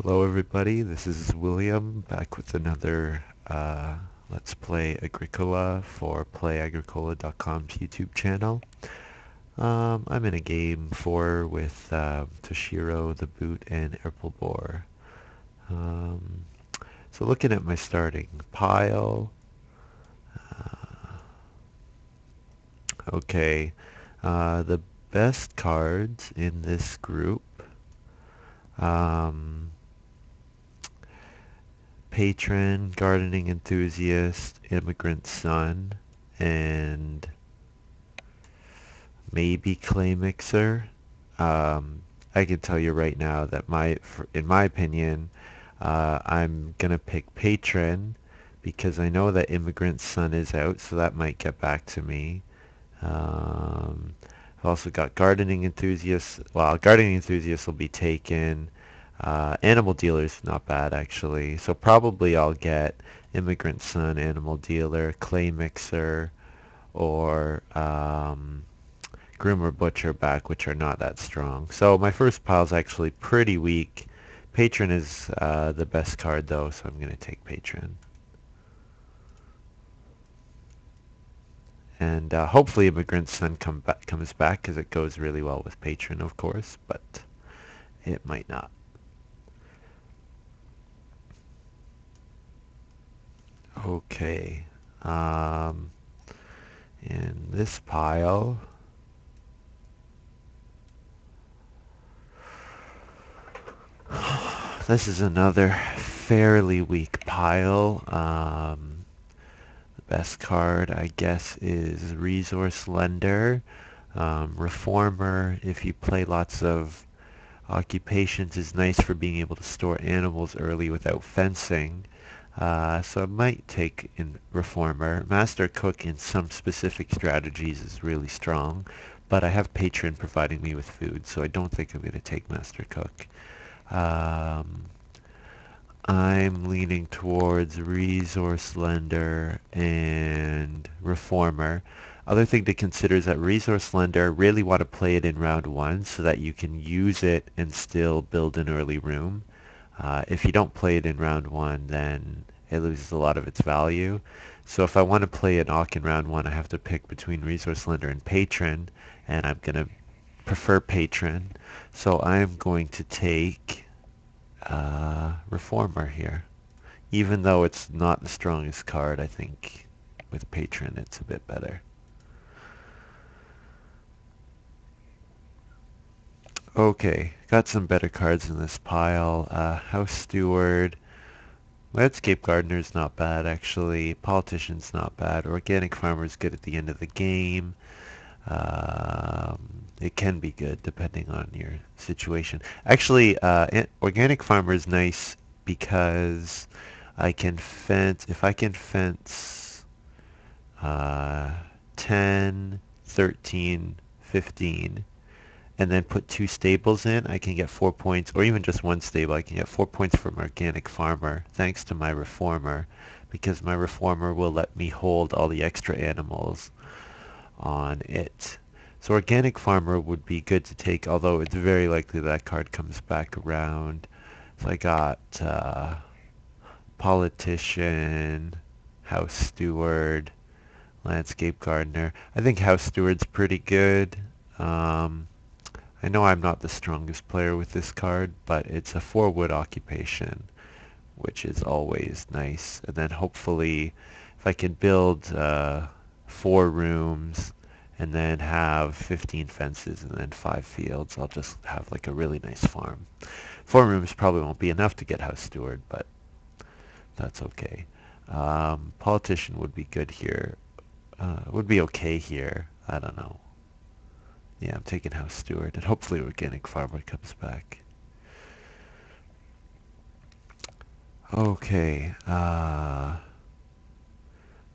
Hello everybody, this is William back with another Let's Play Agricola for Play-agricola.com's YouTube channel. I'm in a game 4 with Toushiro, TheBoot, and Erpelboar. Um, so looking at my starting pile, okay, the best cards in this group, um, patron, gardening enthusiast, immigrant son, and maybe clay mixer. I can tell you right now that in my opinion, I'm gonna pick patron because I know that immigrant son is out, so that might get back to me. Um, I've also got gardening enthusiasts. Well, gardening enthusiasts will be taken. Animal dealer's not bad actually. So probably I'll get immigrant son, animal dealer, clay mixer, or groomer butcher back, which are not that strong. So my first pile is actually pretty weak. Patron is the best card though, so I'm going to take patron. And hopefully Immigrant Son comes back because it goes really well with Patron, of course, but it might not. Okay. Um, in this pile, this is another fairly weak pile. The best card, I guess, is Resource Lender. Reformer, if you play lots of occupations, is nice for being able to store animals early without fencing. So I might take in Reformer. Master Cook in some specific strategies is really strong, but I have Patron providing me with food, so I don't think I'm going to take Master Cook. Um, I'm leaning towards Resource Lender and Reformer. Other thing to consider is that Resource Lender really want to play it in round one so that you can use it and still build an early room. If you don't play it in round one, then it loses a lot of its value. So if I want to play an Auk in round one, I have to pick between Resource Lender and Patron, and I'm going to prefer Patron. So I'm going to take Reformer here. Even though it's not the strongest card, I think with Patron it's a bit better. Okay, got some better cards in this pile. House Steward. Landscape Gardener's not bad, actually. Politician's not bad. Organic Farmer's good at the end of the game. It can be good depending on your situation. Actually, Organic Farmer is nice because I can fence, if I can fence uh, 10, 13, 15, and then put two stables in, I can get 4 points, or even just one stable, I can get 4 points from Organic Farmer, thanks to my Reformer, because my Reformer will let me hold all the extra animals on it. So Organic Farmer would be good to take, although it's very likely that card comes back around. So I got Politician, House Steward, Landscape Gardener. I think House Steward's pretty good. Um, I know I'm not the strongest player with this card, but it's a 4 wood occupation, which is always nice. And then hopefully, if I can build 4 rooms and then have 15 fences and then 5 fields, I'll just have like a really nice farm. 4 rooms probably won't be enough to get House Steward, but that's okay. Politician would be good here. Would be okay here. I don't know. Yeah, I'm taking House Steward, and hopefully Organic Farmer comes back. Okay,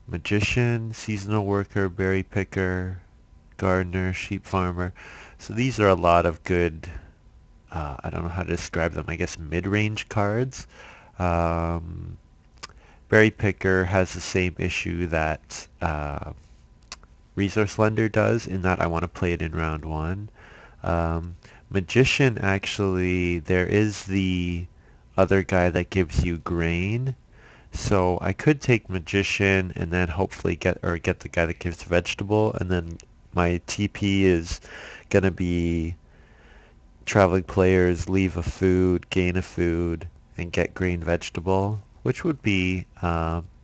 Magician, Seasonal Worker, Berry Picker, Gardener, Sheep Farmer. So these are a lot of good, I don't know how to describe them, I guess mid-range cards. Um, Berry Picker has the same issue that Resource Lender does, in that I want to play it in round one. Um, Magician, actually, there is the other guy that gives you grain. So I could take magician and then hopefully get the guy that gives vegetable, and then my TP is gonna be traveling players leave a food, gain a food, and get green vegetable, which would be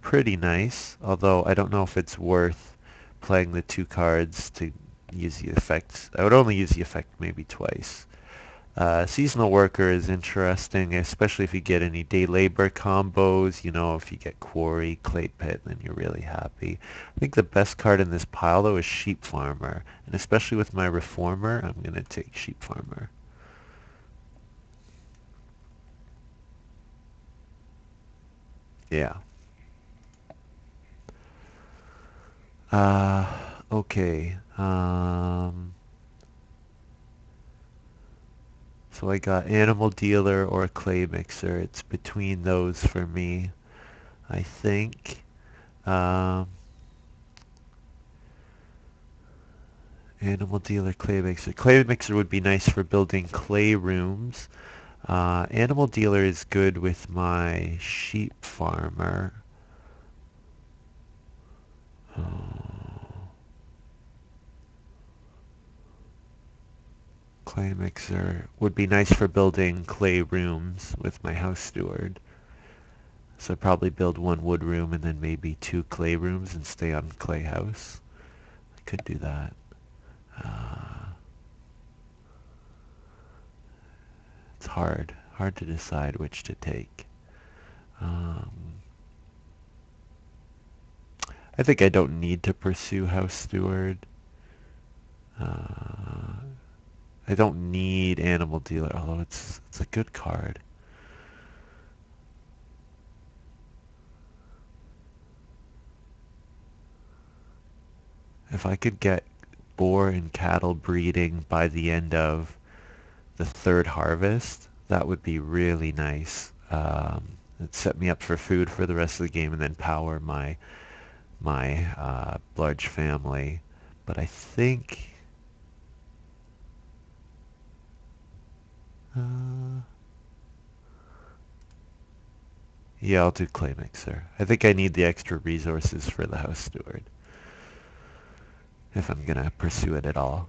pretty nice. Although I don't know if it's worth playing the two cards to use the effect. I would only use the effect maybe twice. Seasonal worker is interesting, especially if you get any day labor combos. You know, if you get quarry, clay pit, then you're really happy. I think the best card in this pile though is sheep farmer, and especially with my reformer, I'm gonna take sheep farmer. Yeah. Uh, okay. So I got animal dealer or clay mixer. It's between those for me, I think. Um, Animal dealer, clay mixer. Clay mixer would be nice for building clay rooms. Animal dealer is good with my sheep farmer. Oh, clay mixer would be nice for building clay rooms with my house steward. So I'd probably build one wood room and then maybe two clay rooms and stay on clay house. I could do that. Uh, it's hard to decide which to take. Um, I think I don't need to pursue house steward. Uh, I don't need animal dealer, although it's a good card. If I could get boar and cattle breeding by the end of the third harvest, that would be really nice. It'd set me up for food for the rest of the game and then power my large family. But I think, uh, yeah, I'll do clay mixer. I think I need the extra resources for the house steward if I'm gonna pursue it at all.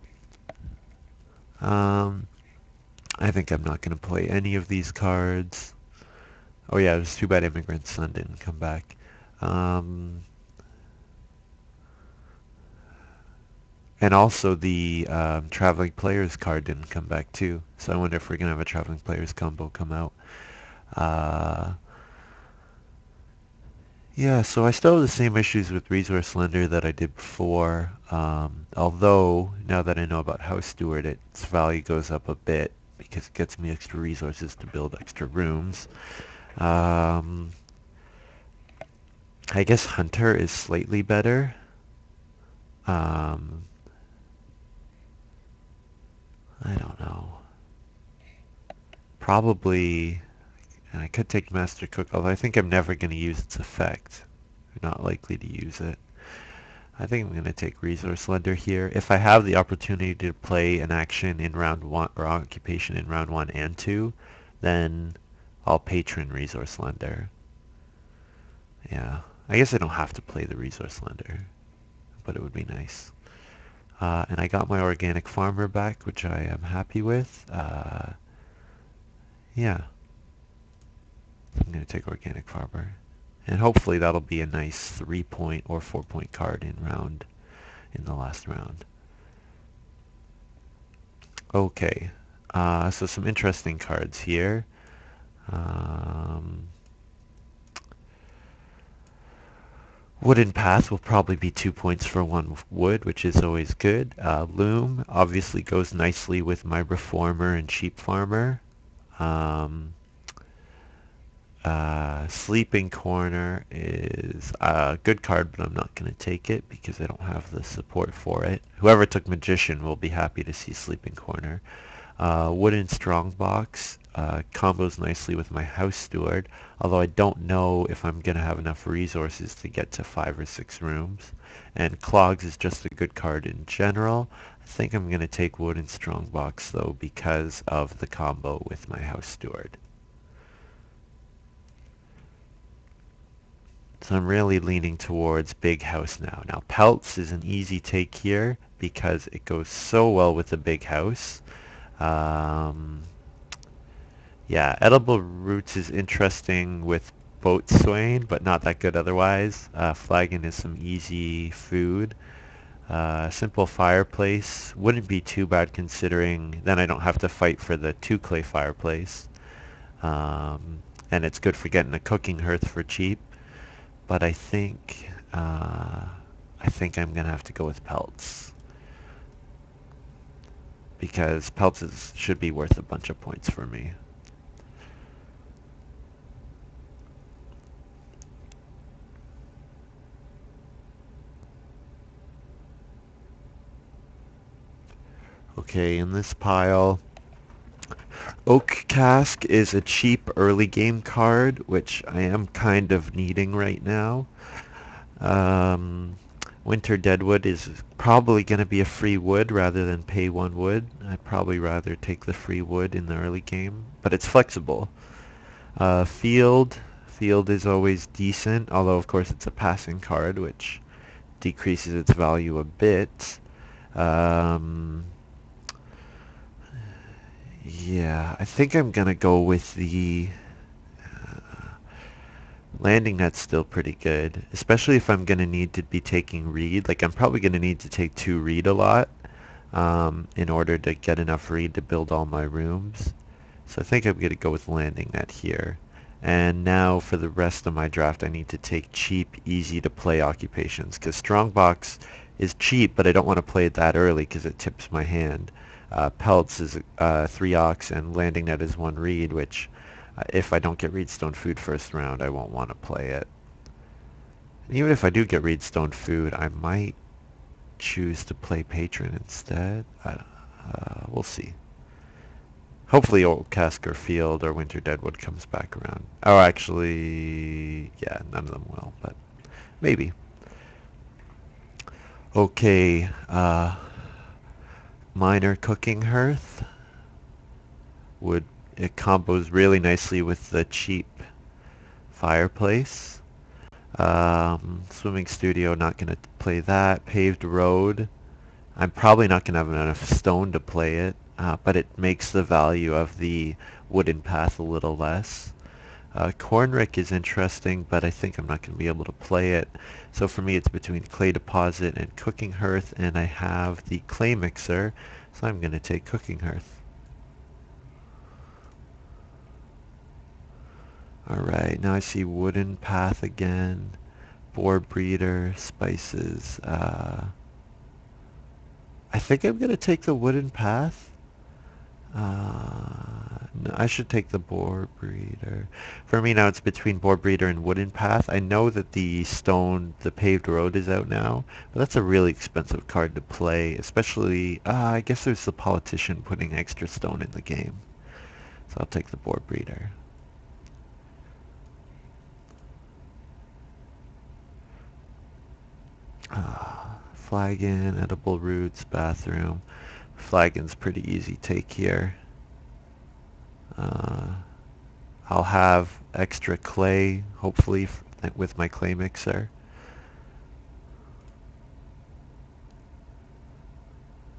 Um, I think I'm not gonna play any of these cards. Oh yeah, it was too bad Immigrant Son didn't come back. Um, and also the Traveling Players card didn't come back too. So I wonder if we're gonna have a Traveling Players combo come out. Uh, yeah, so I still have the same issues with Resource Lender that I did before. Although now that I know about House Steward, its value goes up a bit because it gets me extra resources to build extra rooms. Um, I guess Hunter is slightly better. Um, I don't know. Probably, and I could take Master Cook, although I think I'm never going to use its effect. I'm not likely to use it. I think I'm going to take Resource Lender here. If I have the opportunity to play an action in round one or occupation in round one and two, then I'll patron Resource Lender. Yeah, I guess I don't have to play the Resource Lender, but it would be nice. And I got my Organic Farmer back, which I am happy with. Yeah, I'm going to take Organic Farmer. And hopefully that'll be a nice 3 point or 4 point card in the last round. Okay, so some interesting cards here. Um, Wooden Path will probably be 2 points for one wood, which is always good. Loom obviously goes nicely with my Reformer and Sheep Farmer. Um, Sleeping Corner is a good card, but I'm not going to take it because I don't have the support for it. Whoever took Magician will be happy to see Sleeping Corner. Wooden Strongbox combos nicely with my House Steward, although I don't know if I'm going to have enough resources to get to 5 or 6 rooms. And Clogs is just a good card in general. I think I'm going to take Wooden Strongbox though because of the combo with my House Steward. So I'm really leaning towards big house now. Now pelts is an easy take here because it goes so well with the big house. Um, yeah, edible roots is interesting with boat swaying, but not that good otherwise. Flagon is some easy food. Simple fireplace wouldn't be too bad considering then I don't have to fight for the 2 clay fireplace. Um, and it's good for getting a cooking hearth for cheap. But I think I'm gonna have to go with pelts because should be worth a bunch of points for me. Okay, in this pile, Oak Cask is a cheap early game card, which I am kind of needing right now. Um, Winter Deadwood is probably going to be a free wood rather than pay 1 wood. I'd probably rather take the free wood in the early game, but it's flexible. Field is always decent, although of course it's a passing card, which decreases its value a bit. Um, yeah, I think I'm gonna go with the landing net's still pretty good, especially if I'm gonna need to be taking reed. Like I'm probably gonna need to take 2 reed a lot in order to get enough reed to build all my rooms. So I think I'm going to go with landing net here. And now for the rest of my draft, I need to take cheap, easy to play occupations because Strongbox is cheap, but I don't want to play it that early because it tips my hand. Pelts is 3 ox and landing net is 1 reed, which if I don't get reedstone food first round, I won't want to play it. And even if I do get reedstone food, I might choose to play patron instead. We'll see. Hopefully Old Casker Field or Winter Deadwood comes back around. Oh, actually, yeah, none of them will, but maybe. Okay, minor cooking hearth would it combos really nicely with the cheap fireplace. Swimming studio, not gonna play that. Paved road, I'm probably not gonna have enough stone to play it, but it makes the value of the wooden path a little less. Cornrick is interesting, but I think I'm not going to be able to play it. So for me, it's between clay deposit and cooking hearth, and I have the clay mixer, so I'm going to take cooking hearth. Alright, now I see wooden path again, boar breeder, spices. I think I'm going to take the wooden path. No, I should take the boar breeder. For me now it's between boar breeder and wooden path. I know that the paved road is out now, but that's a really expensive card to play, especially, I guess there's the politician putting extra stone in the game. So I'll take the boar breeder. Flagon, edible roots, bathroom. Flagon's pretty easy take here. Uh, I'll have extra clay, hopefully, with my clay mixer.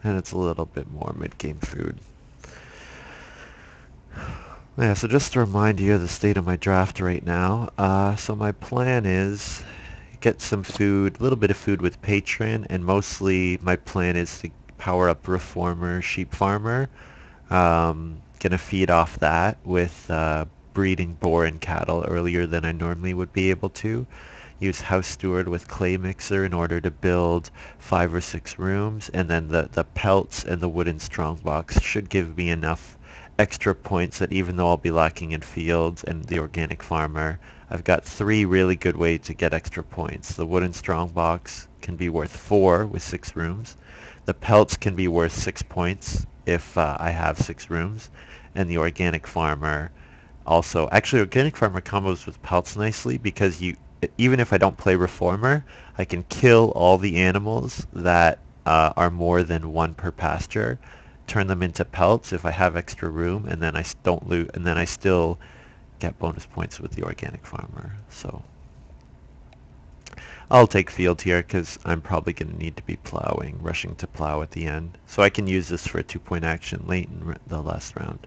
And it's a little bit more mid-game food. Yeah, so just to remind you of the state of my draft right now. So my plan is get some food, a little bit of food with Patron, and mostly my plan is to power up Reformer Sheep Farmer. Gonna feed off that with breeding boar and cattle earlier than I normally would be able to. Use House Steward with Clay Mixer in order to build 5 or 6 rooms, and then the pelts and the wooden strongbox should give me enough extra points that even though I'll be lacking in fields and the organic farmer, I've got 3 really good ways to get extra points. The wooden strongbox can be worth 4 with 6 rooms. The pelts can be worth 6 points if I have 6 rooms, and the organic farmer also. Actually, organic farmer combos with pelts nicely because even if I don't play reformer, I can kill all the animals that are more than 1 per pasture, turn them into pelts if I have extra room, and then I don't and then I still get bonus points with the organic farmer. So I'll take field here because I'm probably going to need to be plowing, rushing to plow at the end. So I can use this for a 2-point action late in the last round.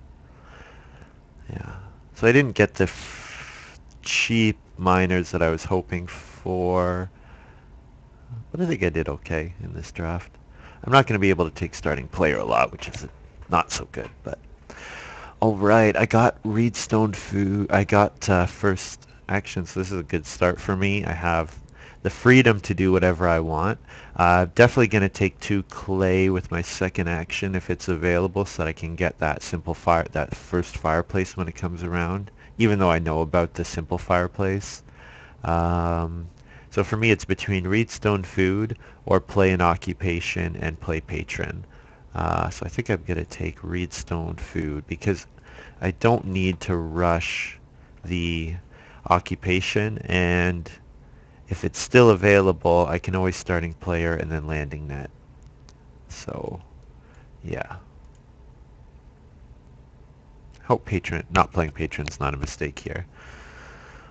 Yeah. So I didn't get the cheap miners that I was hoping for. But I think I did okay in this draft. I'm not going to be able to take starting player a lot, which is not so good, but all right, I got Reedstone food. I got first action, so this is a good start for me. I have the freedom to do whatever I want. Definitely going to take 2 clay with my second action if it's available, so that I can get that that first fireplace when it comes around. Even though I know about the simple fireplace. So for me, it's between Reedstone food or play an occupation and play patron. So I think I'm going to take Reedstone food because I don't need to rush the occupation, and if it's still available, I can always starting player and then landing net. So yeah. Hope patron, not playing patron's not a mistake here.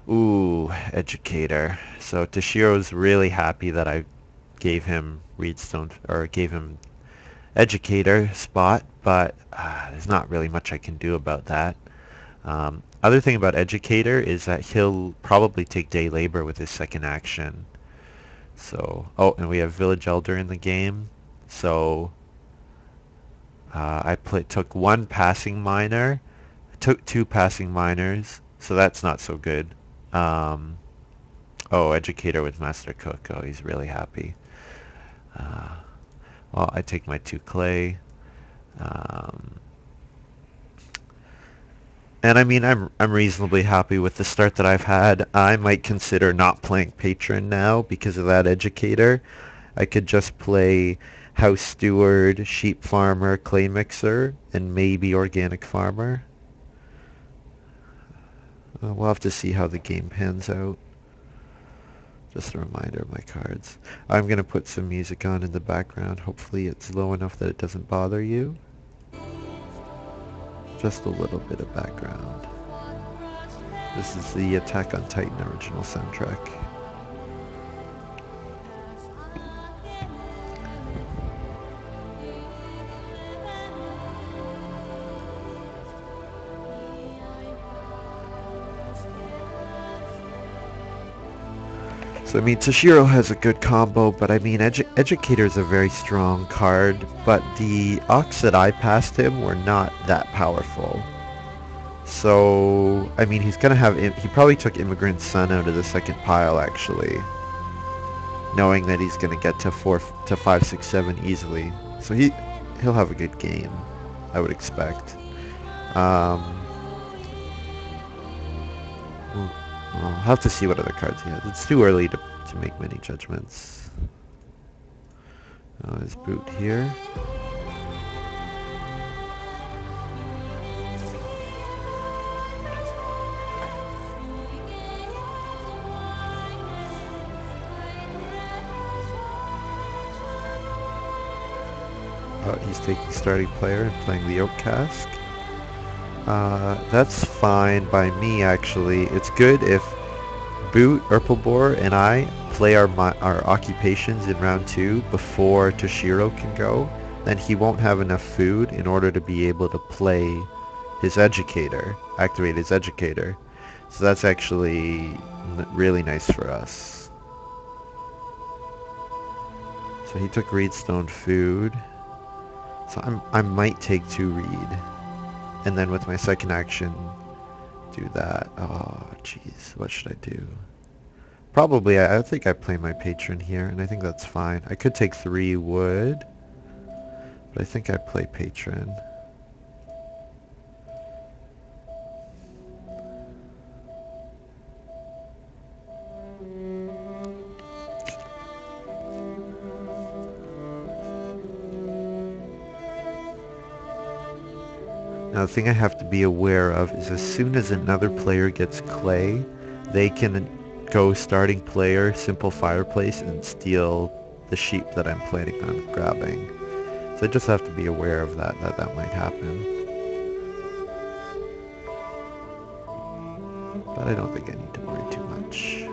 Ooh, educator. So Toushiro's really happy that I gave him Reedstone, or gave him educator spot, but there's not really much I can do about that. Other thing about educator is that he'll probably take day labor with his second action. So, oh, and we have village elder in the game. So took 1 passing miner, took 2 passing miners, so that's not so good. Um, oh, educator with master cook. Oh, he's really happy. Uh, well, I take my 2 clay. Um, And I mean, I'm reasonably happy with the start that I've had. I might consider not playing patron now because of that educator. I could just play house steward, sheep farmer, clay mixer, and maybe organic farmer. We'll have to see how the game pans out. Just a reminder of my cards. I'm going to put some music on in the background. Hopefully it's low enough that it doesn't bother you. Just a little bit of background. This is the Attack on Titan original soundtrack. So I mean, Toushiro has a good combo, but I mean, Educator is a very strong card, but the Ox that I passed him were not that powerful. So, I mean, he's gonna have, he probably took Immigrant Son out of the second pile, actually, knowing that he's gonna get to 5, 6, 7 easily. So he'll have a good game, I would expect. I'll have to see what other cards he has. It's too early to make many judgments. His boot here. He's taking starting player and playing the Oak Cask. That's fine by me, actually. It's good if Boot, Erpelboar, and I play our occupations in round 2 before Toushiro can go. Then he won't have enough food in order to be able to play his educator, activate his educator. So that's actually really nice for us. So he took Reedstone food. So I might take 2 Reed. And then with my second action, do that. Oh, jeez. What should I do? Probably, I think I play my patron here, and I think that's fine. I could take 3 wood, but I think I play patron. Now the thing I have to be aware of is as soon as another player gets clay, they can go starting player, simple fireplace, and steal the sheep that I'm planning on grabbing. So I just have to be aware of that might happen. But I don't think I need to worry too much.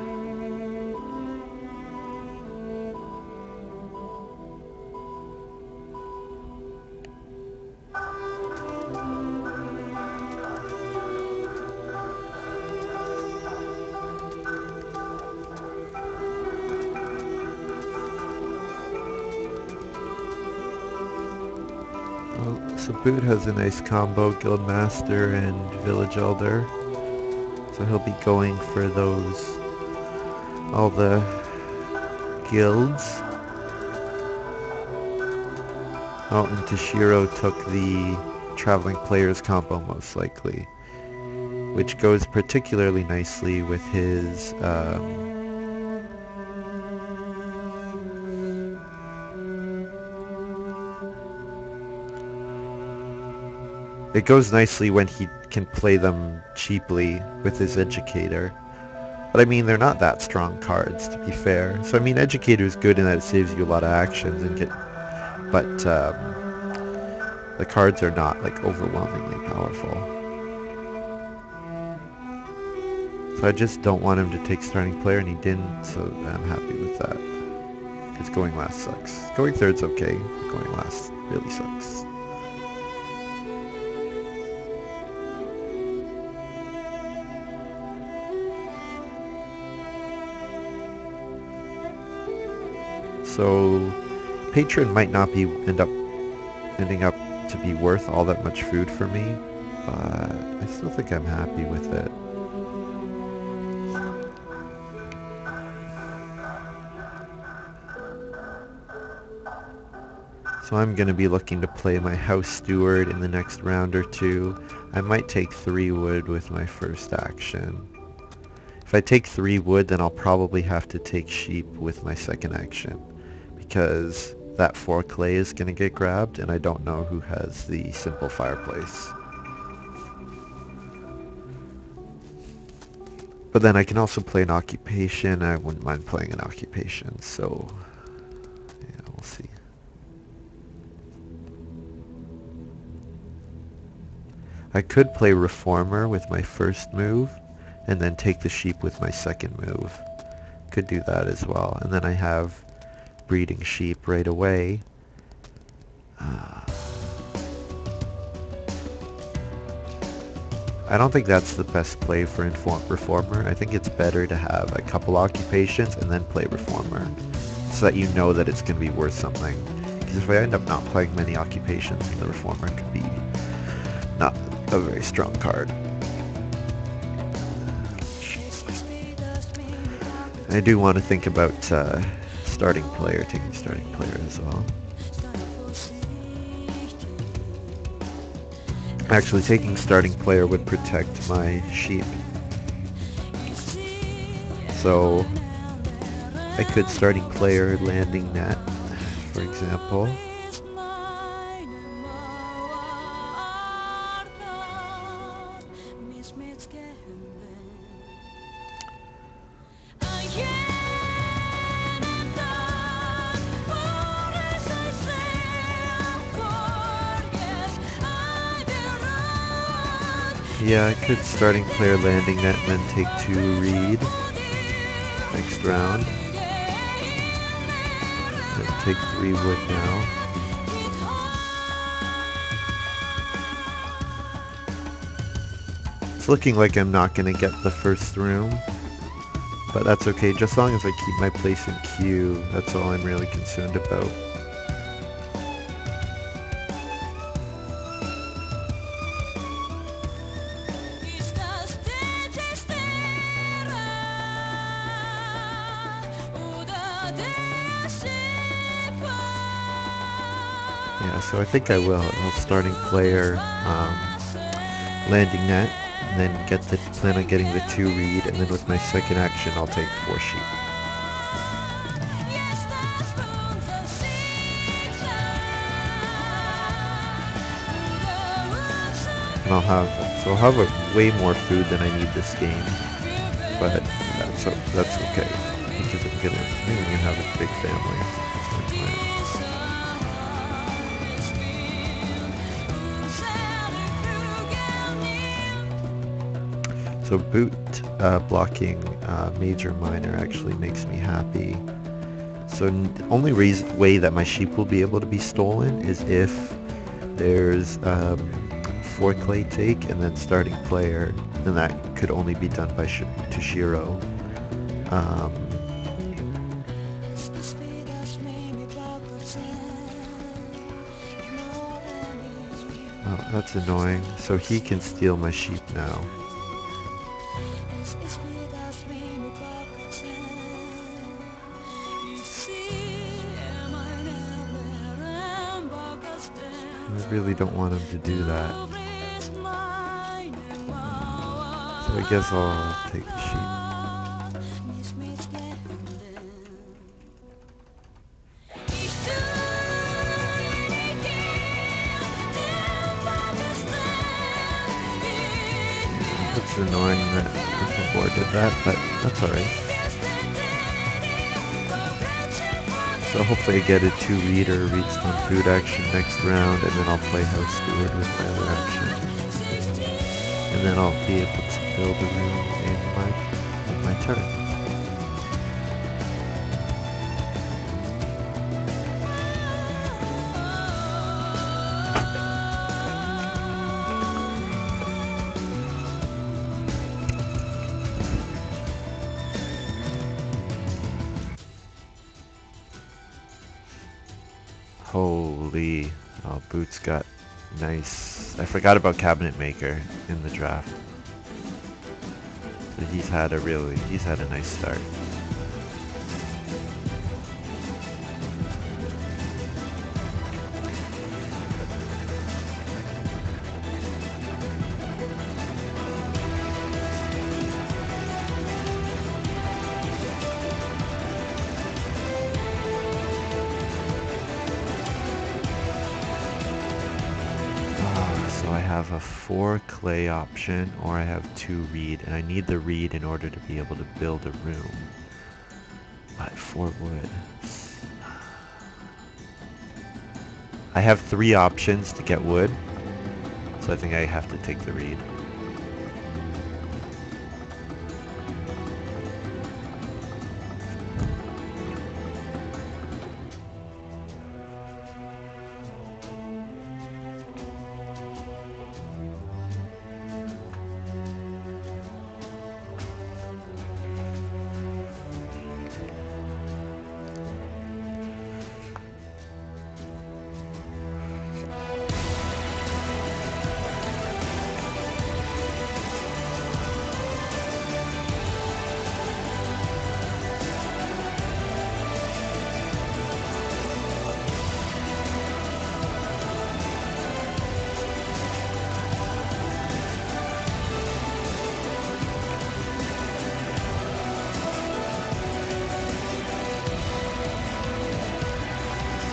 So Boot has a nice combo, Guildmaster and Village Elder. So he'll be going for all the guilds. Oh, and Toushiro took the Traveling Players combo most likely, which goes particularly nicely with his it goes nicely when he can play them cheaply with his Educator. But I mean, they're not that strong cards, to be fair. So I mean, Educator is good in that it saves you a lot of actions but the cards are not like overwhelmingly powerful. So I just don't want him to take starting player, and he didn't, so I'm happy with that. Because going last sucks. Going third's okay, going last really sucks. So Patron might not be ending up to be worth all that much food for me, but I still think I'm happy with it. So I'm going to be looking to play my House Steward in the next round or two. I might take 3 wood with my first action. If I take 3 wood, then I'll probably have to take sheep with my second action, because that 4 clay is going to get grabbed, and I don't know who has the simple fireplace. But then I can also play an occupation. I wouldn't mind playing an occupation, so yeah, we'll see. I could play Reformer with my first move, and then take the sheep with my second move. Could do that as well. And then I have breeding sheep right away. I don't think that's the best play for Reformer. I think it's better to have a couple occupations and then play Reformer, so that you know that it's going to be worth something. Because if I end up not playing many occupations, the Reformer could be not a very strong card. I do want to think about taking starting player as well. Actually, taking starting player would protect my sheep. So I could starting player landing net, for example. Yeah, I could starting player landing net and then take 2 read next round. And take 3 wood now. It's looking like I'm not going to get the first room, but that's okay. Just as long as I keep my place in queue, that's all I'm really concerned about. Yeah, so I think I will. I'll starting player landing net, and then plan on getting the 2 read, and then with my second action I'll take 4 sheep. And I'll have way more food than I need this game, but that's okay, because I'm gonna have a big family. That's my plan. So Boot blocking major minor actually makes me happy. So the only way that my sheep will be able to be stolen is if there's 4 clay take and then starting player, and that could only be done by Toushiro. that's annoying. So he can steal my sheep now. I really don't want him to do that. So I guess I'll take the sheep. It's annoying that Erpelboar did that, but that's alright. So hopefully I get a 2-read or a read stone food action next round, and then I'll play House Steward with my other action. And then I'll be able to build a room in my turn. Holy, oh, Boot's got nice. I forgot about Cabinet Maker in the draft. So he's had a nice start. So I have a 4 clay option, or I have 2 reed, and I need the reed in order to be able to build a room. But 4 wood. I have 3 options to get wood, so I think I have to take the reed.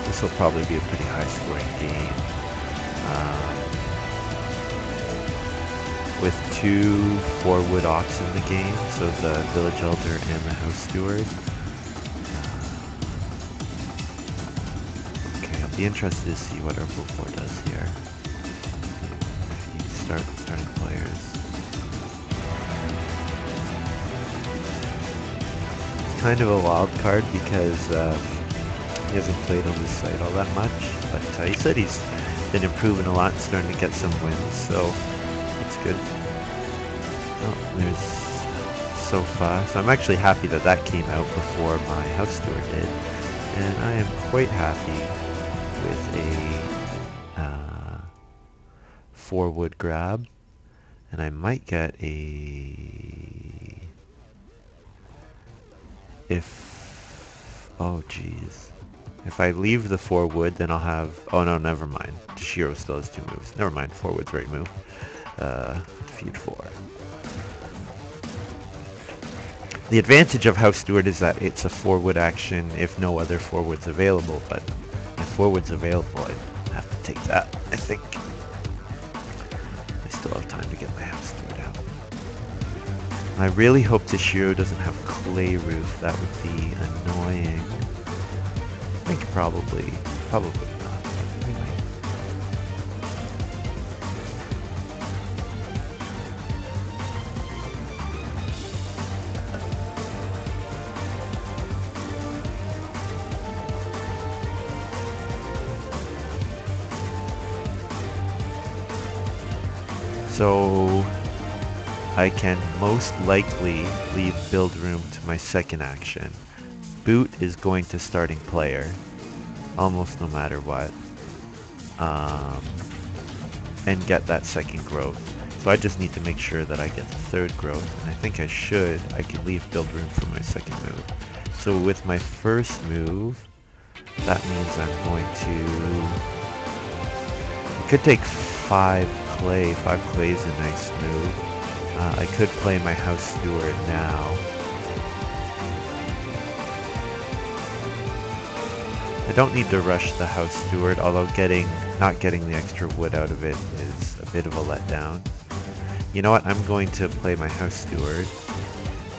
This will probably be a pretty high-scoring game. With 2 4-wood ox in the game, so the village elder and the house steward. Okay, I'll be interested to see what Erpelboar does here. Starting players. It's kind of a wild card because he hasn't played on this site all that much, but he said he's been improving a lot and starting to get some wins, so it's good. Oh, there's Sofa. So I'm actually happy that that came out before my house steward did, and I am quite happy with a 4-wood grab, and I might get oh geez. If I leave the 4 wood, then I'll have... Oh no, never mind. Toushiro still has 2 moves. Never mind, 4 wood's right move. Feud 4. The advantage of House Steward is that it's a 4 wood action if no other 4 wood's available, but if 4 wood's available, I have to take that, I think. I still have time to get my House Steward out. I really hope Toushiro doesn't have clay roof. That would be annoying. I think probably not. Anyway. So I can most likely leave build room to my second action. Boot is going to starting player, almost no matter what. and get that second growth. So I just need to make sure that I get the third growth, and I think I could leave build room for my second move. So with my first move, that means I'm going to... I could take 5 clay. 5 clay is a nice move. I could play my house steward now. I don't need to rush the house steward, although not getting the extra wood out of it is a bit of a letdown. You know what, I'm going to play my house steward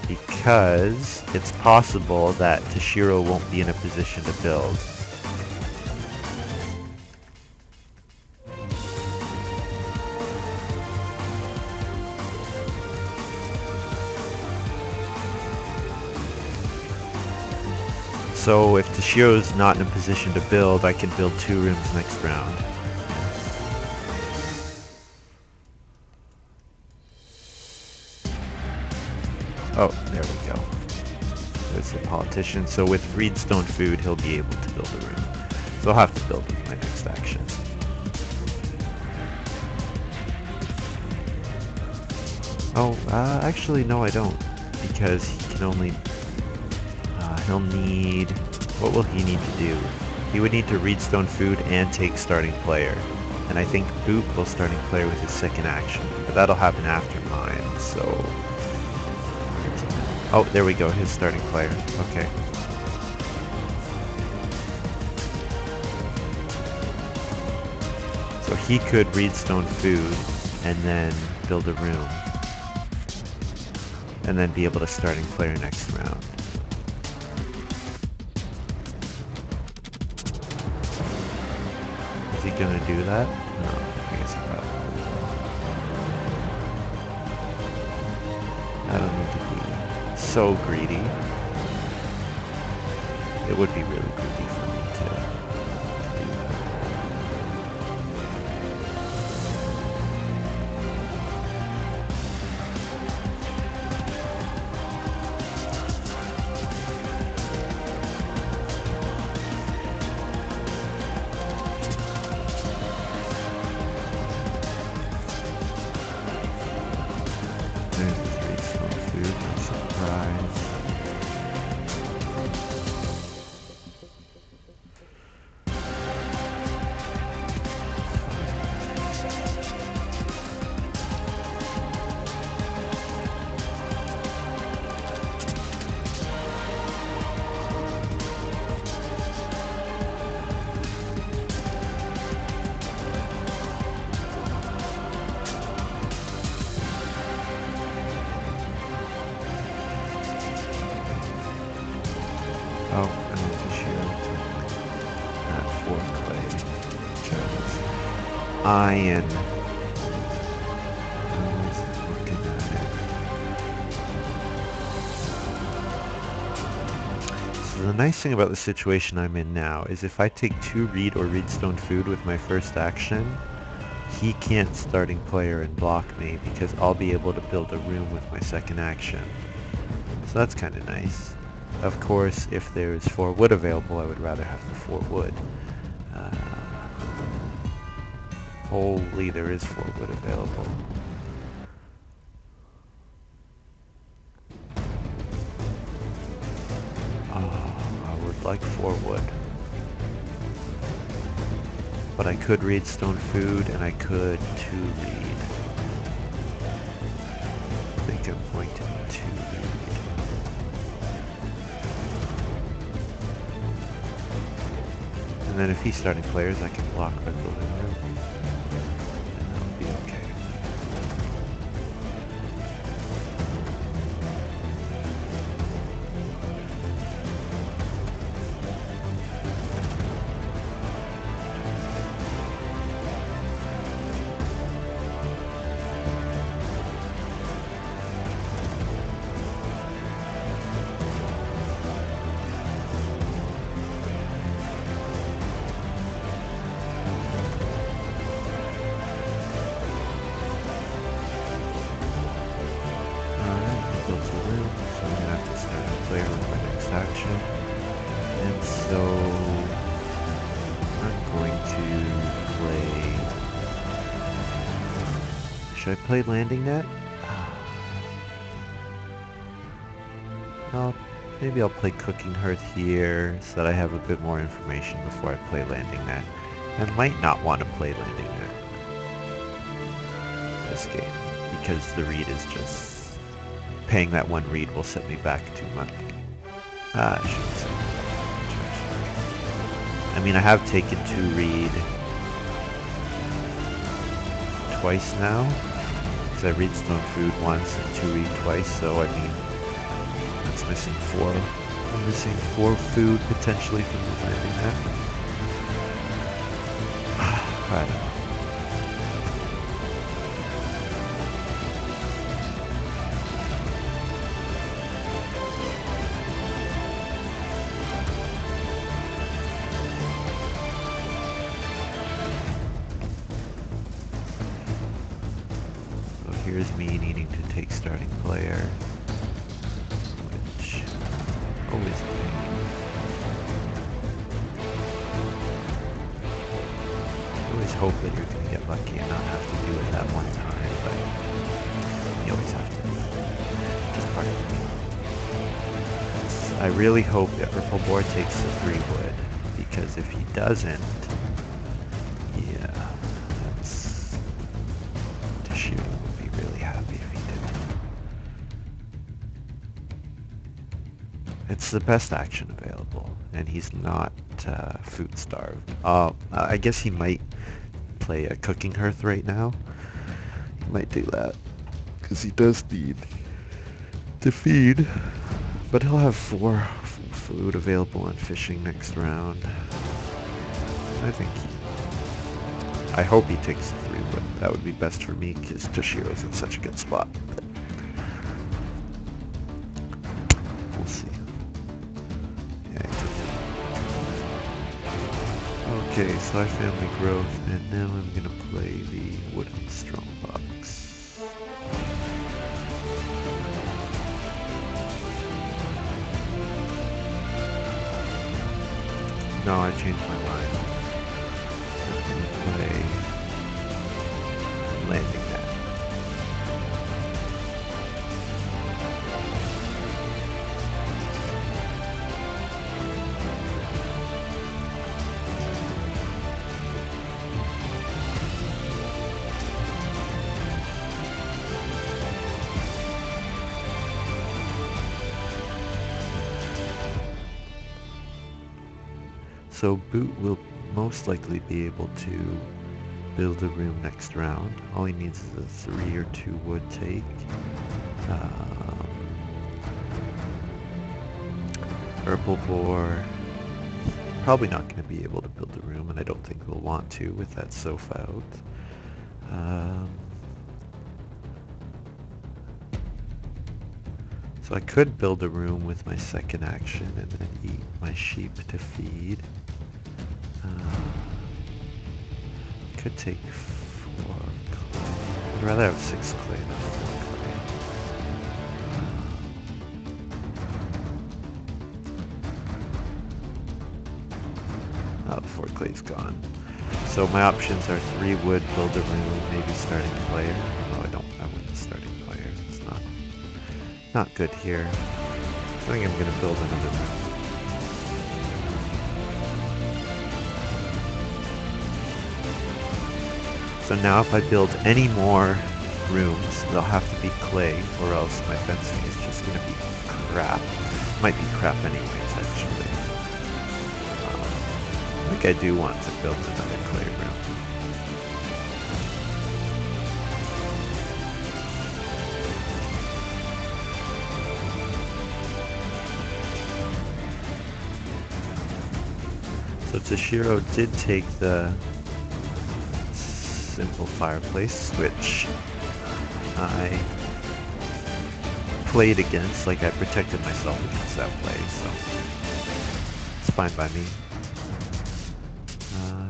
because it's possible that Toushiro won't be in a position to build. So if Toshiro's not in a position to build, I can build 2 rooms next round. Oh, there we go. There's the politician. So with Reedstone food, he'll be able to build a room. So I'll have to build with my next action. Oh, actually no I don't. Because he can only... he'll need... What will he need to do? He would need to Reedstone food and take starting player. And I think Boot will starting player with his second action. But that'll happen after mine, so... Oh, there we go, his starting player. Okay. So he could Reedstone food and then build a room. And then be able to starting player next round. Is he gonna do that? No, I guess he probably will. I don't need to be so greedy. It would be really greedy for me to do that. There's the 3-stone food, no surprise. Oh, I need to shield that 4 clay. Chose iron. I was looking at it. So the nice thing about the situation I'm in now is if I take 2 Reed or Reedstone food with my first action, he can't starting player and block me because I'll be able to build a room with my second action. So that's kind of nice. Of course, if there's 4 wood available, I would rather have the 4 wood. Holy, there is 4 wood available. I would like 4 wood. But I could read stone food, and I could 2 read. I think I'm going to 2 read. And then if he's starting players, I can block by building room. And that'll be okay. Action, and so I'm going to play Should I play landing net? Well, maybe I'll play cooking hearth here so that I have a bit more information before I play landing net. I might not want to play landing net this game because the read is just paying that one read will set me back 2 months. I shouldn't say that. I mean, I have taken 2 read twice now because I read Stone Food once and 2 read twice, so I mean that's missing 4. I'm missing 4 food potentially from the landing net. I don't know. So here's me needing to take starting player, which always a pain. You always hope that you're going to get lucky and not have to do it that one time, but you always have to. Just part of the game. I really hope that Erpelboar takes the 3 wood, because if he doesn't, yeah, that's... Toushiro would be really happy if he did. It's the best action available, and he's not food starved. I guess he might play a cooking hearth right now. He might do that, because he does need to feed. But he'll have 4 food available on fishing next round. I hope he takes the 3 wood. That would be best for me because Toushiro's in such a good spot. But we'll see. Yeah, okay, so I family growth, and now I'm gonna play the wooden strongbox. No, I changed my mind. I'm gonna play landing net. So Boot will most likely be able to build a room next round. All he needs is a 3 or 2 wood take. Erpelboar, probably not going to be able to build a room, and I don't think we'll want to with that sofa out. So I could build a room with my second action and then eat my sheep to feed. Could take 4 clay. I'd rather have 6 clay than 4 clay. Oh, the 4 clay's gone. So my options are 3 wood, build a room, maybe starting player. Oh, I want the starting player. It's not good here. I think I'm gonna build another room. So now if I build any more rooms, they'll have to be clay, or else my fencing is just going to be crap. Might be crap anyways, actually. I think I do want to build another clay room. So Toushiro did take the simple fireplace, which I played against, like I protected myself against that play, so it's fine by me.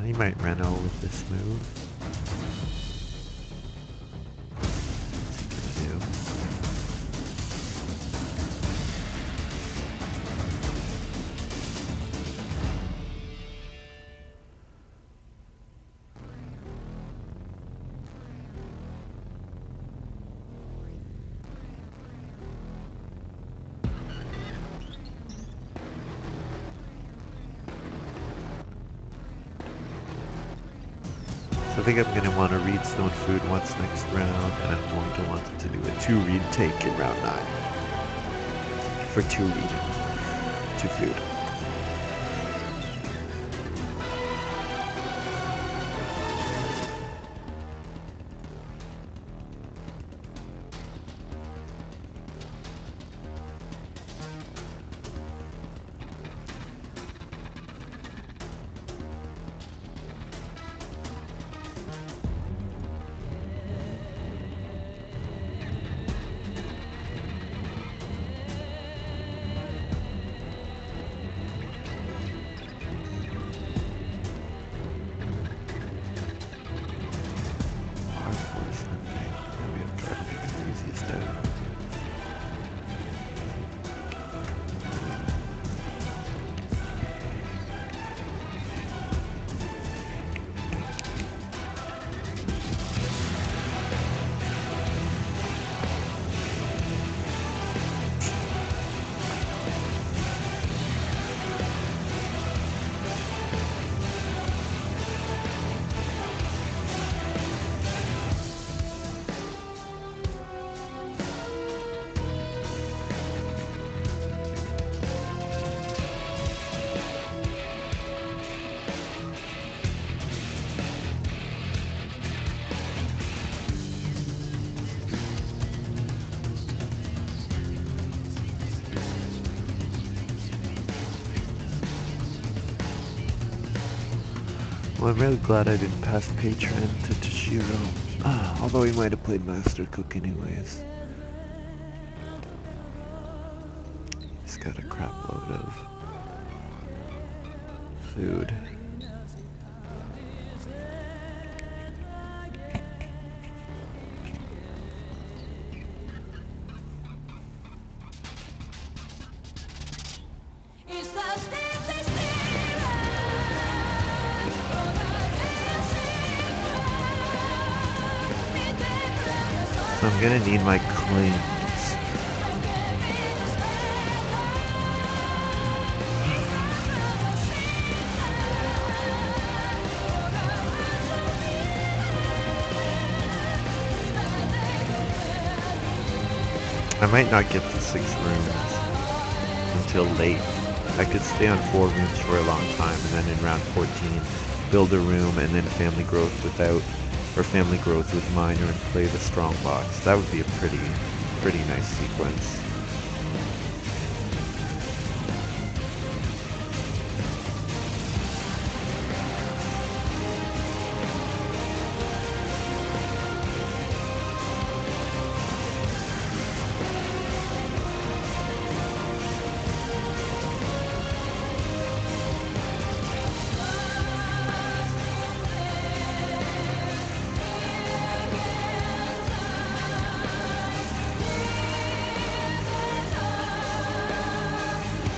He might reno with this move. What's he gonna do? I think I'm going to want to read stone food once next round, and I'm going to want to do a 2 read take in round 9 for 2 reading, 2 food. Well, I'm really glad I didn't pass Patron to Toushiro. Although he might have played Master Cook anyways. He's got a crap load of food. So I'm gonna need my claims. I might not get to 6 rooms until late. I could stay on 4 rooms for a long time, and then in round 14, build a room, and then family growth without, or family growth with minor, and play the strong box. That would be a pretty nice sequence.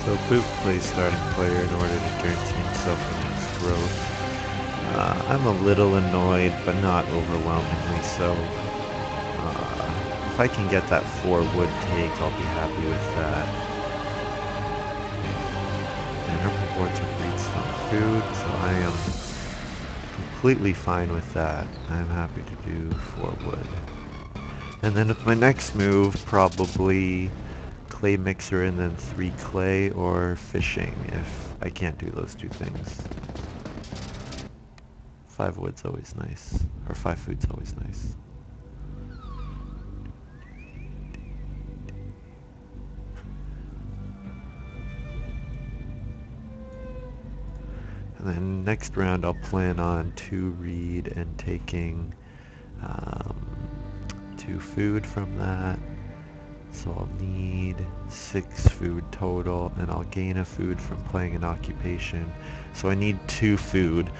So Boot plays starting player in order to guarantee himself against growth. I'm a little annoyed, but not overwhelmingly so. If I can get that 4 wood take, I'll be happy with that. And Erpelboar took Reedstone food, so I am completely fine with that. I'm happy to do 4 wood. And then with my next move, probably clay mixer and then 3 clay, or fishing if I can't do those 2 things. 5 wood's always nice, or 5 food's always nice. And then next round I'll plan on 2 read and taking 2 food from that. So I'll need 6 food total, and I'll gain a food from playing an occupation. So I need 2 food,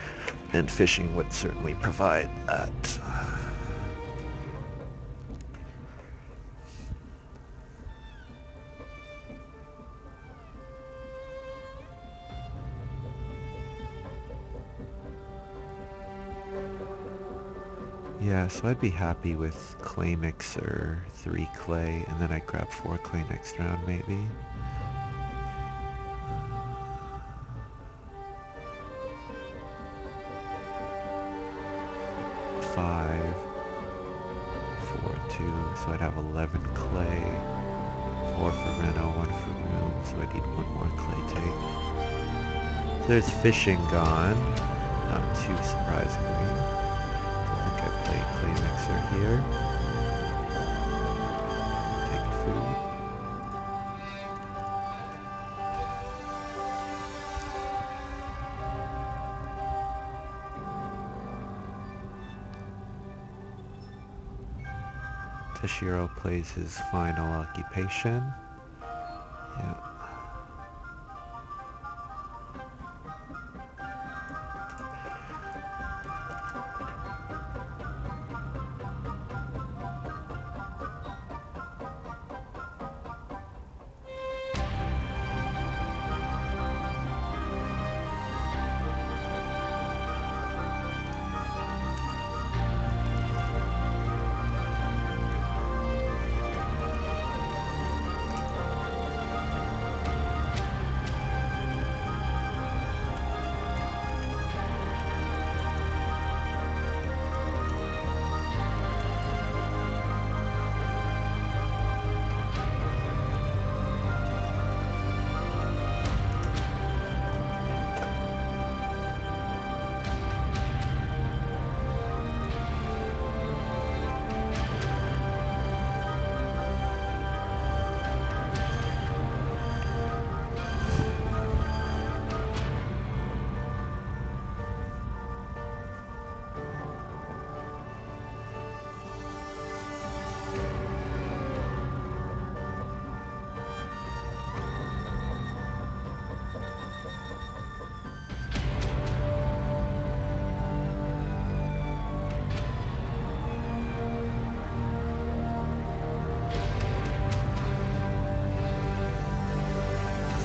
and fishing would certainly provide that. Yeah, so I'd be happy with clay mixer, 3 clay, and then I grab 4 clay next round maybe. 5, 4, 2, so I'd have 11 clay, 4 for Reno, 1 for room, so I need 1 more clay take. There's fishing gone, not too surprisingly. I think I played clay mixer here. Take food. Toushiro plays his final occupation. Yeah.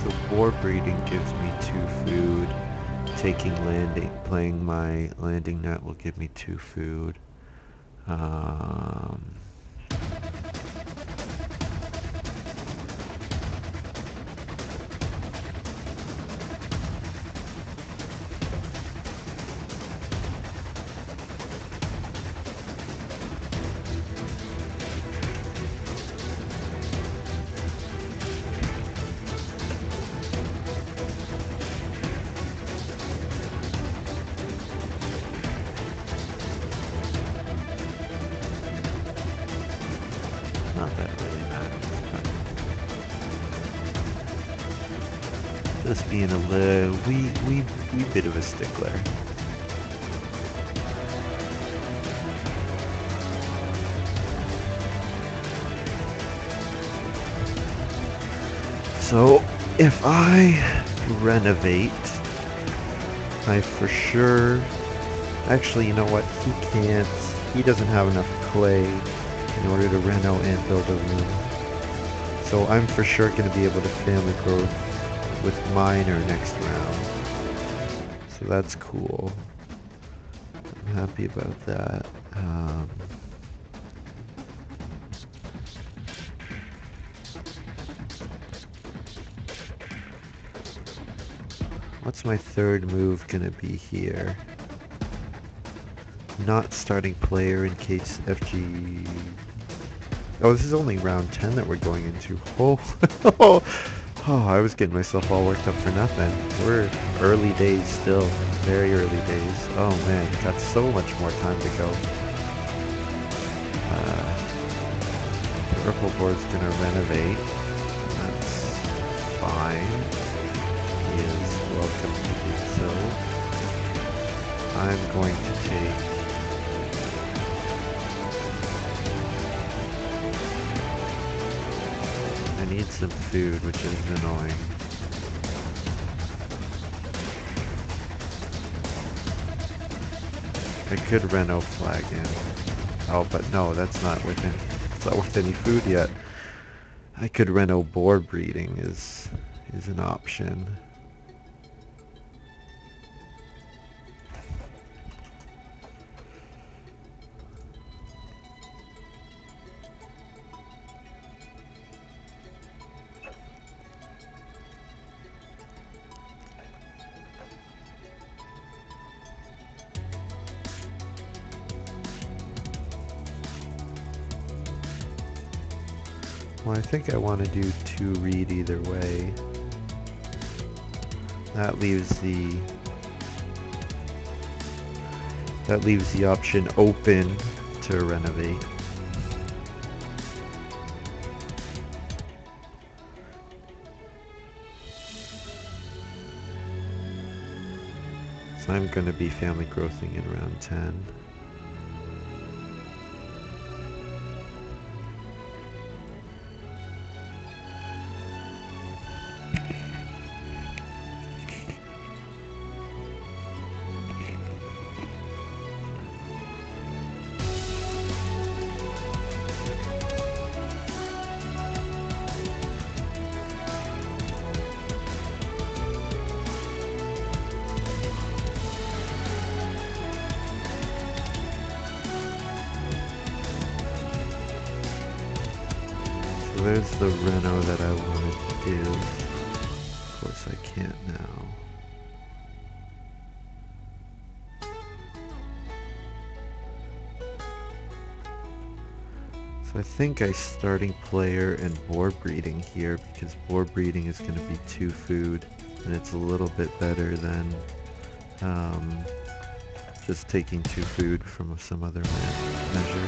So boar breeding gives me 2 food. Taking landing, playing my landing net will give me 2 food. Not that it really matters, but just being a wee bit of a stickler. So if I renovate, I for sure, actually, you know what, he doesn't have enough clay in order to reno and build a room. So I'm for sure going to be able to family growth with minor next round. So that's cool. I'm happy about that. What's my third move going to be here? Not starting player in case FG... Oh, this is only round 10 that we're going into. Oh, oh, I was getting myself all worked up for nothing. We're early days still. Very early days. Oh man, got so much more time to go. The Erpelboar's gonna renovate. That's fine. He is welcome to do so. I'm going to take... I need some food, which is annoying. I could reno flag in. Oh, but no, that's not within. It's not with any food yet. I could reno boar breeding is an option. Well, I think I want to do 2 read either way. That leaves the option open to renovate. So I'm going to be family growthing in around 10. So there's the reno that I wanted to do. Of course I can't now. So I think I'm starting player and boar breeding here because boar breeding is going to be 2 food and it's a little bit better than just taking 2 food from some other measure.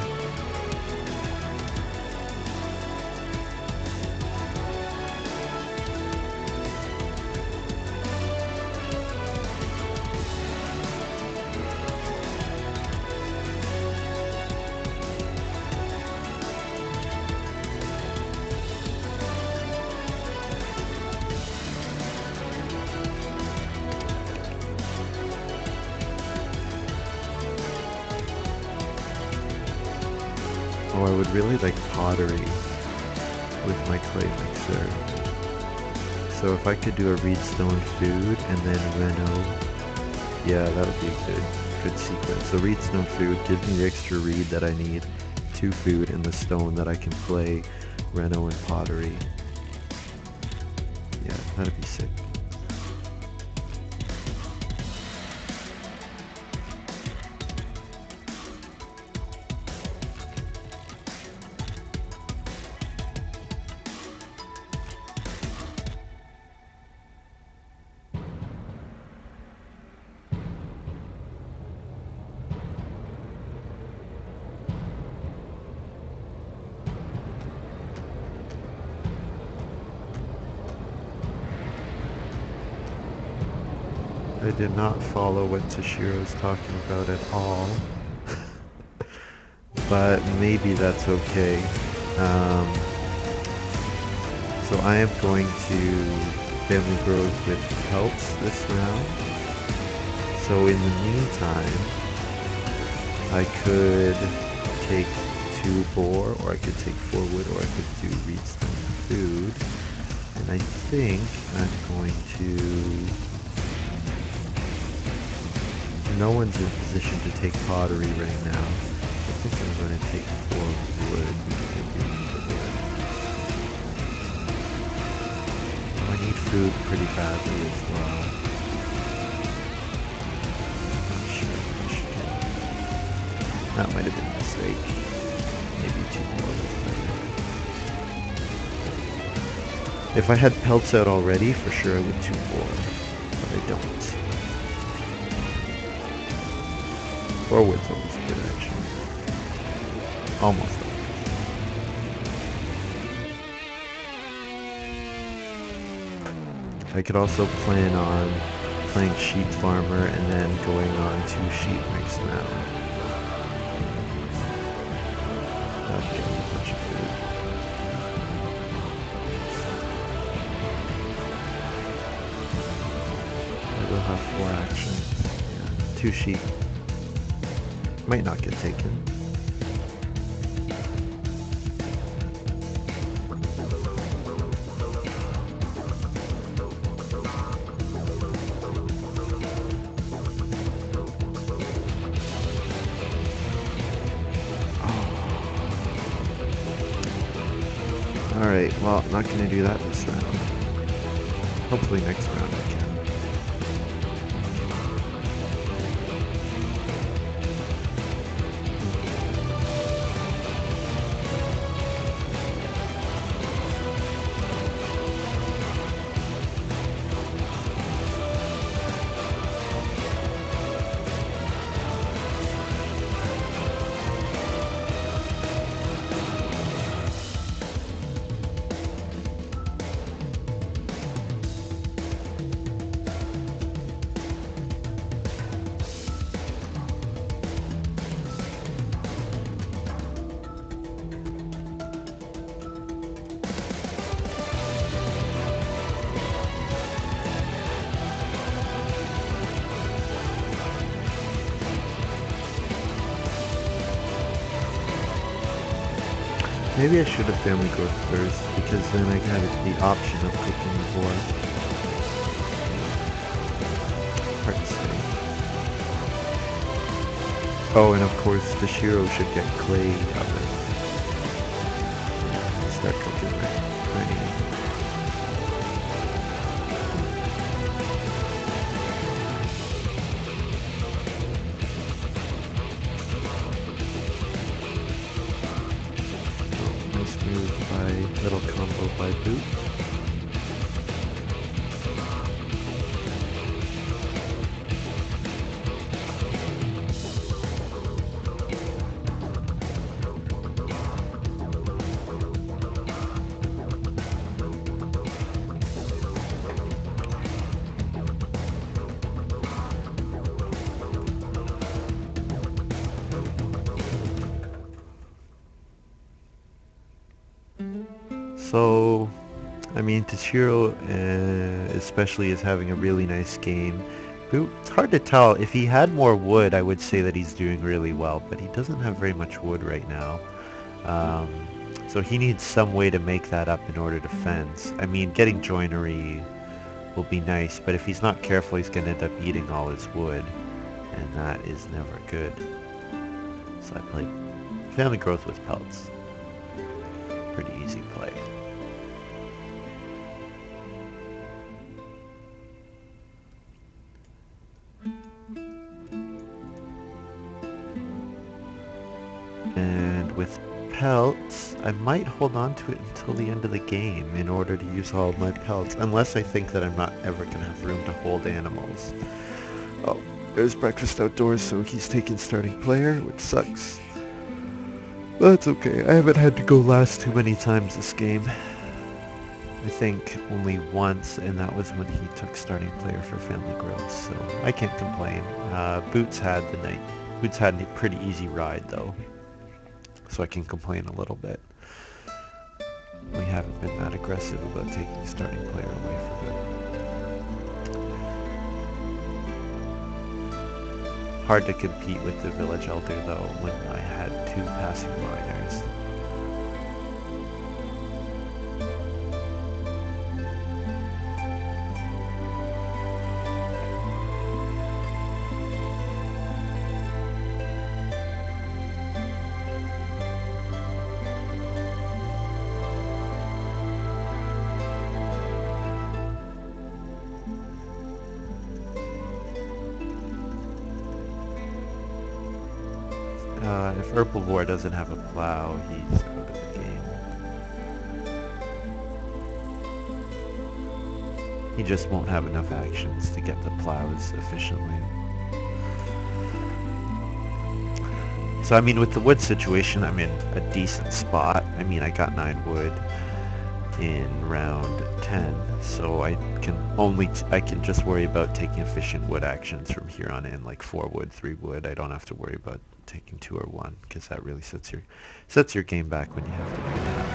Oh, I would really like pottery with my clay mixer. So if I could do a reedstone food and then reno, yeah, that would be a good sequence. So reedstone food gives me the extra reed that I need, 2 food, and the stone that I can play reno and pottery. Yeah, that'd be sick. I did not follow what Toushiro's talking about at all, but maybe that's okay. So I am going to family growth with pelts this round. So in the meantime, I could take 2 boar, or I could take 4 wood, or I could do reedstone food. And I think I'm going to... No one's in position to take pottery right now. I think I'm going to take 4 wood. I need food pretty badly as well. I'm not sure what I should do. That might have been a mistake. Maybe 2 more was better. If I had pelts out already, for sure I would 2 more, but I don't. 4 wood's always good, actually. Almost always. I could also plan on playing sheep farmer and then going on to sheep next round. That'll give me a bunch of food. I will have 4 actions. Yeah. 2 sheep. Might not get taken. Alright, well, I'm not going to do that this round. Hopefully next round I can. Maybe I should have family growth first, because then I had the option of cooking the boar. Hard to say. Oh, and of course, Toushiro should get clay oven. Start cooking right. Nice move by little combo by Boot. So, I mean, Toushiro especially is having a really nice game. It's hard to tell. If he had more wood, I would say that he's doing really well, but he doesn't have very much wood right now. Um, so he needs some way to make that up in order to fence. I mean, getting joinery will be nice, but if he's not careful, he's going to end up eating all his wood, and that is never good. So I played family growth with pelts. Pretty easy play. And with pelts, I might hold on to it until the end of the game in order to use all of my pelts, unless I think that I'm not ever going to have room to hold animals. Oh, there's breakfast outdoors, so he's taking starting player, which sucks. But that's okay. I haven't had to go last too many times this game. I think only once, and that was when he took starting player for family growth, so I can't complain. Boots had a pretty easy ride though, so I can complain a little bit. We haven't been that aggressive about taking starting player away from him. Hard to compete with the village elder though when I had 2 passing miners. If Erpelboar doesn't have a plow, he's out of the game. He just won't have enough actions to get the plows efficiently. So I mean, with the wood situation, I'm in a decent spot. I mean, I got 9 wood in round 10, so I can just worry about taking efficient wood actions from here on in, like 4 wood, 3 wood. I don't have to worry about taking 2 or 1, because that really sets your game back when you have to do that.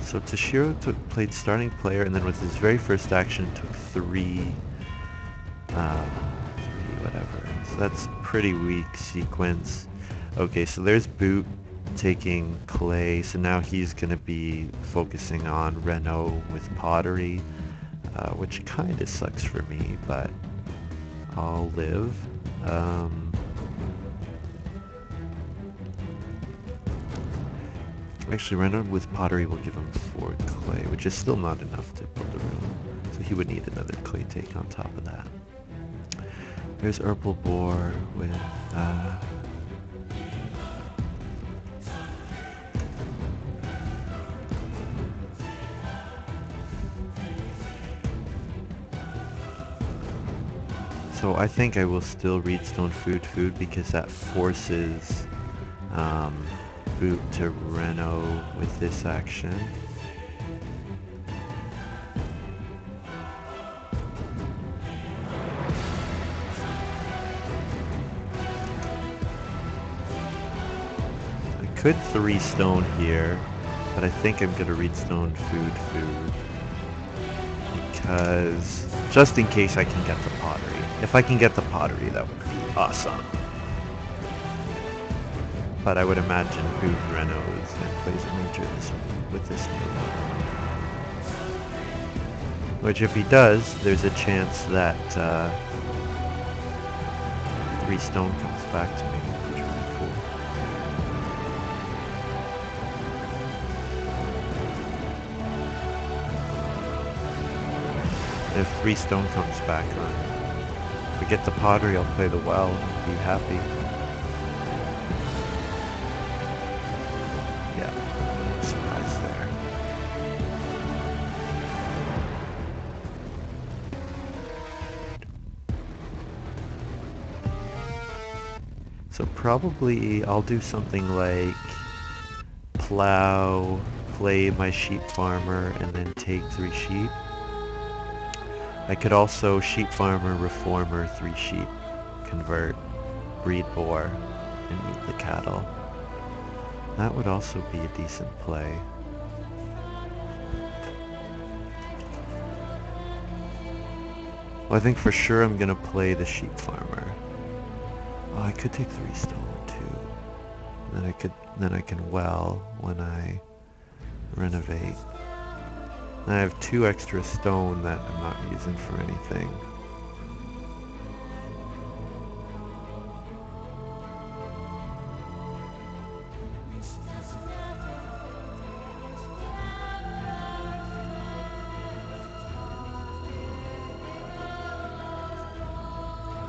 So Toushiro played starting player, and then with his very first action took 3 whatever. So that's pretty weak sequence. Okay, so there's Boot taking clay, so now he's gonna be focusing on Renault with pottery, which kinda sucks for me, but I'll live. Actually, Renault with pottery will give him 4 clay, which is still not enough to build a room. So he would need another clay take on top of that. There's Erpelboar with, so I think I will still read Stone Food because that forces TheBoot to reno with this action. I could 3 stone here, but I think I'm gonna read stone food. Because just in case I can get the pottery. If I can get the pottery, that would be awesome. But I would imagine food renos and plays a major with this move. Which if he does, there's a chance that 3 stone comes back to me, which would be cool. If 3 stone comes back on, if we get the pottery, I'll play the well and be happy. Yeah, surprise there. So probably I'll do something like plow, play my sheep farmer, and then take 3 sheep. I could also sheep farmer, reformer, 3 sheep, convert, breed boar, and eat the cattle. That would also be a decent play. Well, I think for sure I'm gonna play the sheep farmer. Oh, I could take 3 stone too. Then I can well when I renovate. I have 2 extra stone that I'm not using for anything.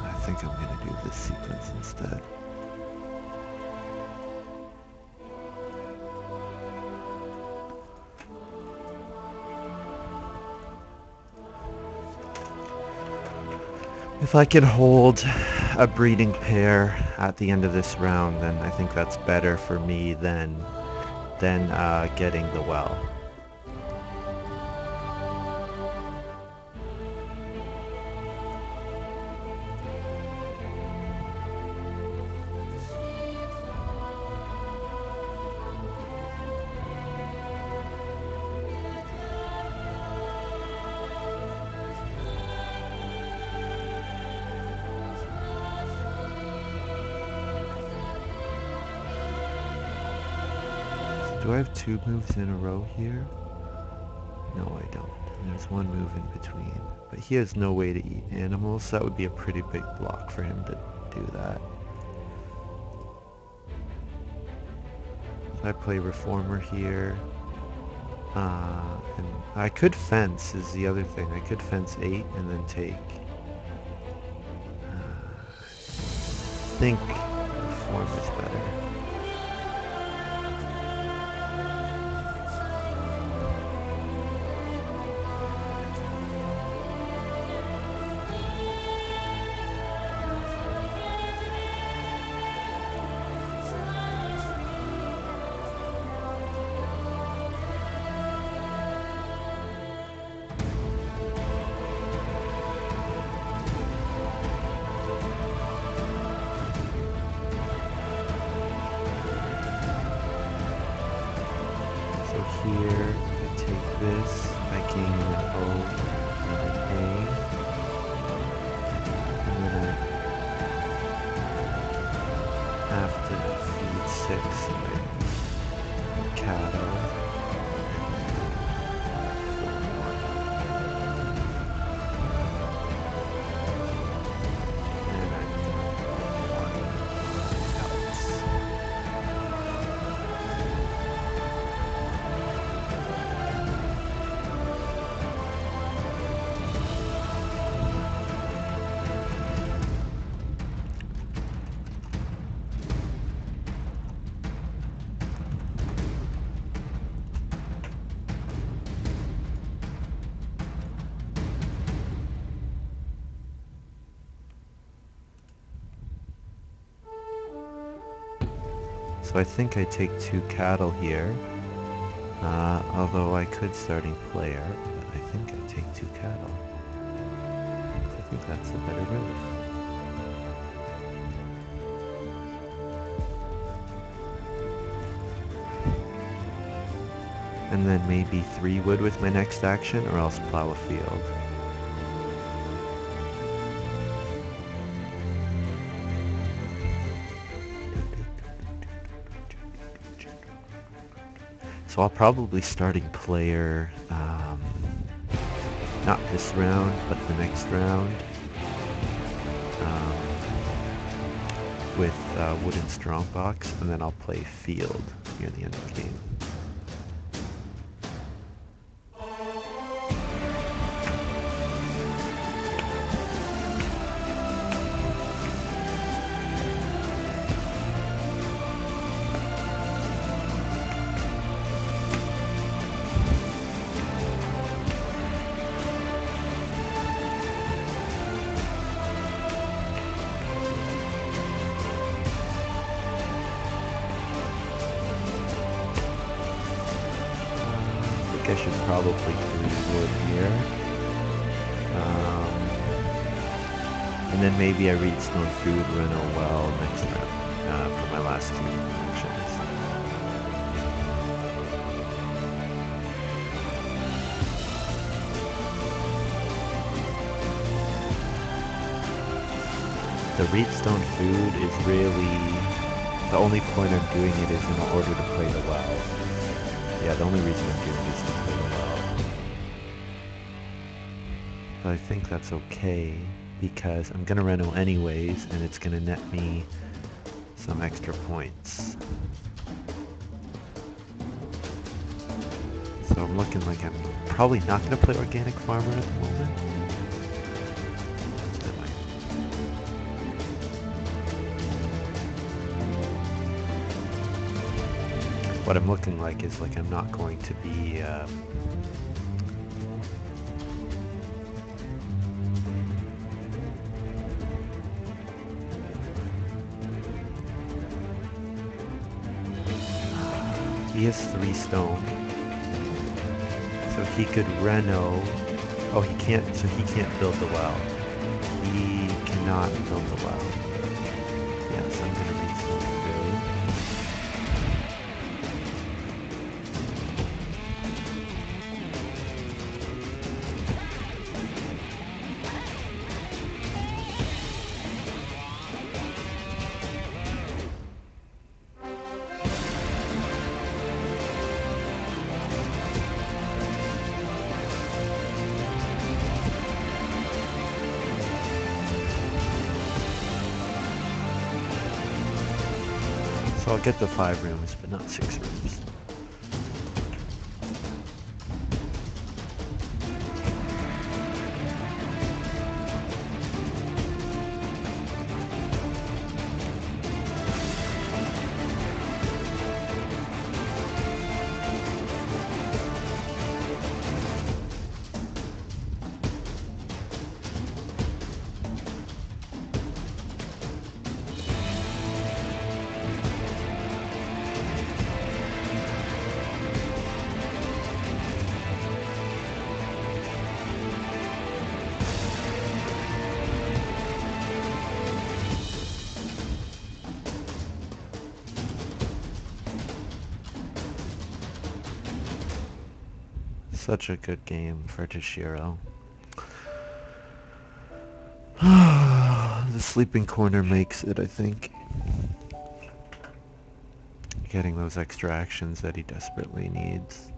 I think I'm gonna do this sequence instead. If I can hold a breeding pair at the end of this round, then I think that's better for me than getting the well. Do I have 2 moves in a row here? No, I don't. There's 1 move in between. But he has no way to eat animals, so that would be a pretty big block for him to do that. So I play reformer here. And I could fence is the other thing. I could fence 8 and then take. I think reform is better. Here, I take this, I gain an O and an A, and then I have to feed 6 of my cattle, and 4 more. And I'm gonna put 1 pellets. So I think I take 2 cattle here. Although I could starting player, but I think I take 2 cattle. I think that's a better move. And then maybe 3 wood with my next action, or else plow a field. So I'll probably starting player, not this round, but the next round, with wooden strongbox, and then I'll play field near the end of the game. I should probably 3 wood here. And then maybe I read Stone Food, run a well next round for my last 2 actions. The Reedstone Food is really, the only point I'm doing it is in order to play the well. Yeah, the only reason I'm doing it is to play the well. But I think that's okay, because I'm gonna reno anyways, and it's gonna net me some extra points. So I'm looking like I'm probably not gonna play Organic Farmer at the moment. What I'm looking like is like I'm not going to be he has 3 stone, so he could reno. Oh, he can't. So he can't build the well. He cannot build the well. Yes, I'm gonna read Stone Food. So I'll get the 5 rooms, but not 6 rooms. Such a good game for Toushiro. The sleeping corner makes it, I think. Getting those extra actions that he desperately needs.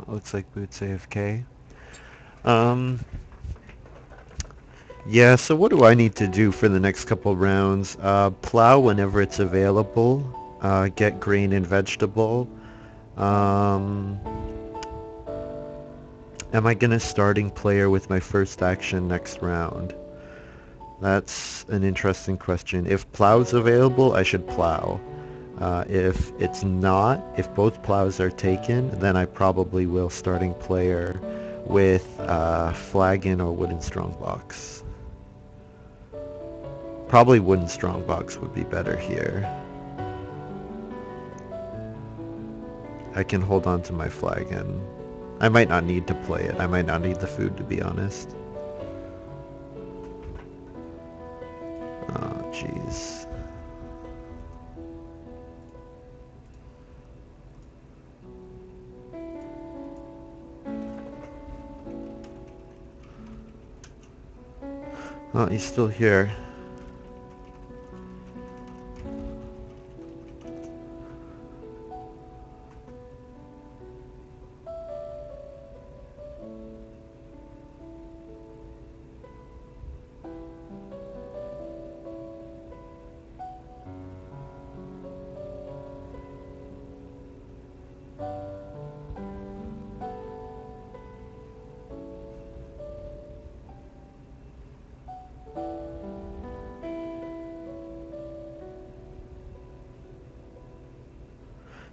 Looks like Boot's AFK. Um, yeah, so what do I need to do for the next couple rounds? Plow whenever it's available. Get grain and vegetable. Um, am I gonna starting player with my first action next round? That's an interesting question. If plow's available, I should plow. If it's not, if both plows are taken, then I probably will starting player with flagon or wooden strongbox. Probably wooden strongbox would be better here. I can hold on to my flagon. I might not need to play it. I might not need the food, to be honest. Oh, jeez. Oh, he's still here.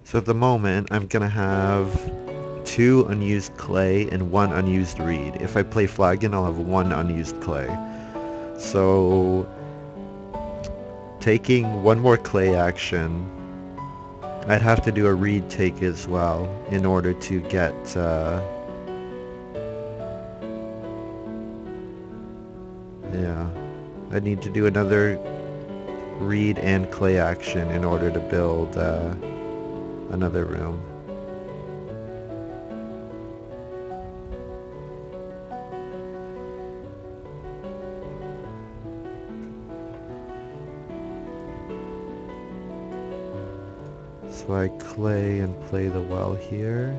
So at the moment, I'm gonna have 2 unused clay and 1 unused reed. If I play flagon, I'll have 1 unused clay. So taking 1 more clay action, I'd have to do a reed take as well in order to get yeah, I need to do another reed and clay action in order to build another room. So I clay and play the well here.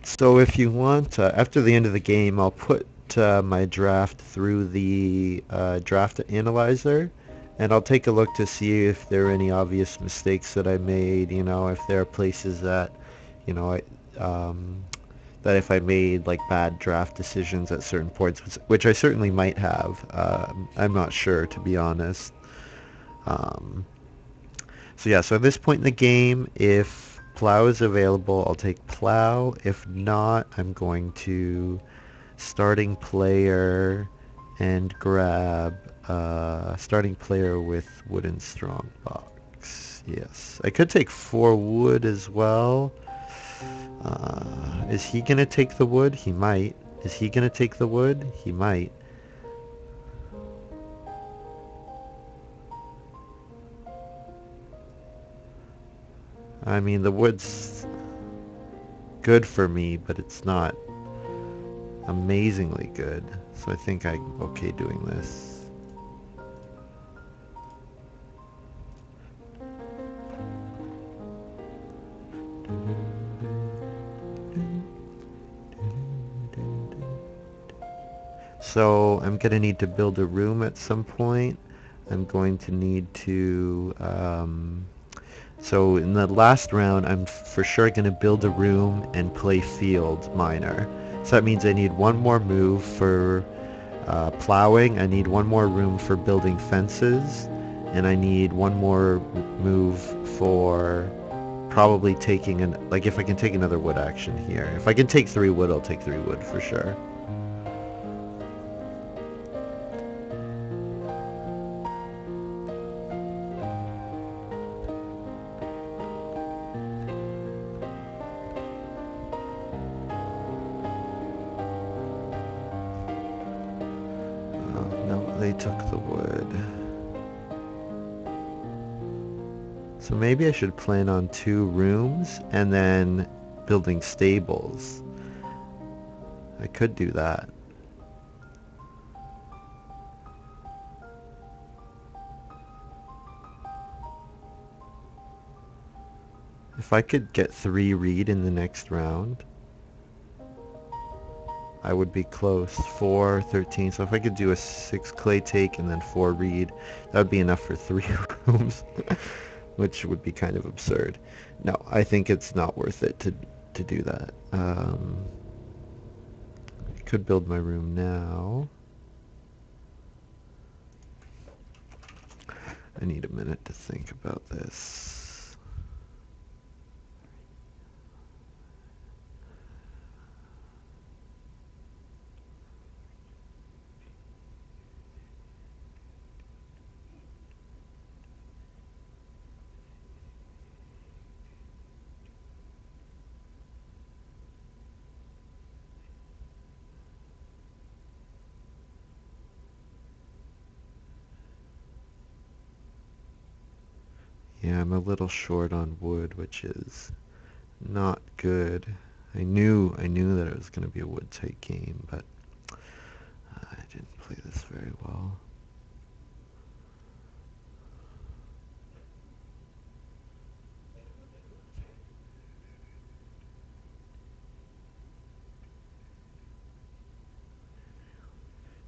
So if you want, after the end of the game, I'll put my draft through the draft analyzer, and I'll take a look to see if there are any obvious mistakes that I made, if there are places that, you know, that if I made like bad draft decisions at certain points, which I certainly might have. I'm not sure, to be honest. Um, so yeah, so at this point in the game, if plow is available, I'll take plow. If not, I'm going to starting player and grab starting player with wooden strongbox. Yes, I could take 4 wood as well. Is he gonna take the wood? He might. Is he gonna take the wood? He might. I mean, the wood's good for me, but it's not amazingly good. So I think I'm okay doing this. So I'm going to need to build a room at some point. I'm going to need to... so in the last round, I'm for sure going to build a room and play field miner. So that means I need 1 more move for plowing. I need 1 more room for building fences. And I need 1 more move for probably taking like if I can take another wood action here. If I can take 3 wood, I'll take 3 wood for sure. They took the wood. So maybe I should plan on 2 rooms and then building stables. I could do that. If I could get 3 reed in the next round, I would be close. 4, 13. So if I could do a 6 clay take and then 4 reed, that would be enough for 3 rooms, which would be kind of absurd. No, I think it's not worth it to do that. I could build my room now. I need a minute to think about this. Yeah, I'm a little short on wood, which is not good. I knew that it was going to be a wood tight game, but I didn't play this very well.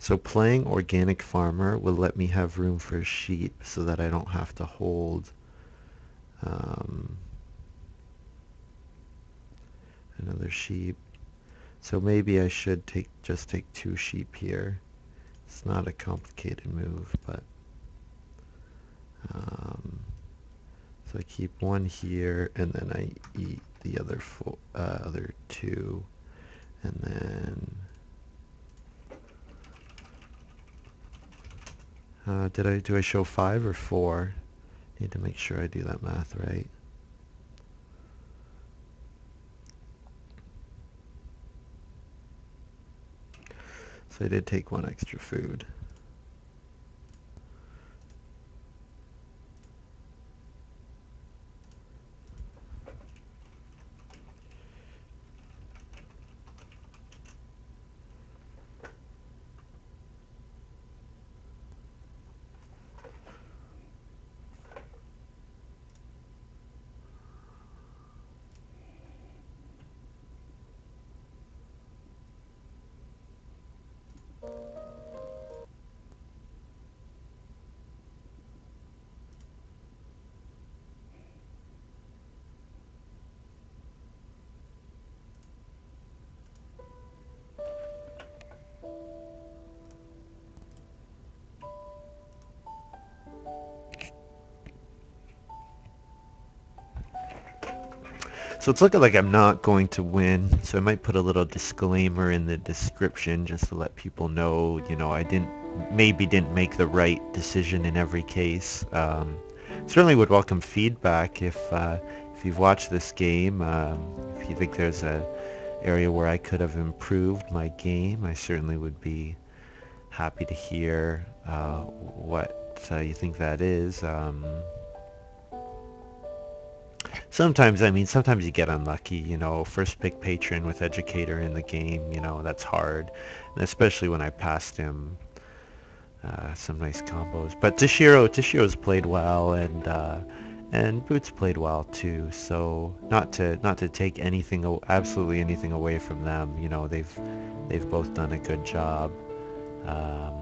So playing organic farmer will let me have room for sheep so that I don't have to hold um, another sheep. So maybe I should just take 2 sheep here. It's not a complicated move, but um, so I keep 1 here, and then I eat the other 2, and then do I show 5 or 4? Need to make sure I do that math right. So I did take 1 extra food. So it's looking like I'm not going to win, so I might put a little disclaimer in the description just to let people know, I maybe didn't make the right decision in every case. Certainly would welcome feedback if you've watched this game. If you think there's a area where I could have improved my game, I certainly would be happy to hear what you think that is. Sometimes you get unlucky, first pick patron with educator in the game, that's hard. And especially when I passed him some nice combos. But Toushiro's played well, and Boots played well too. So not to take absolutely anything away from them. They've both done a good job. Um,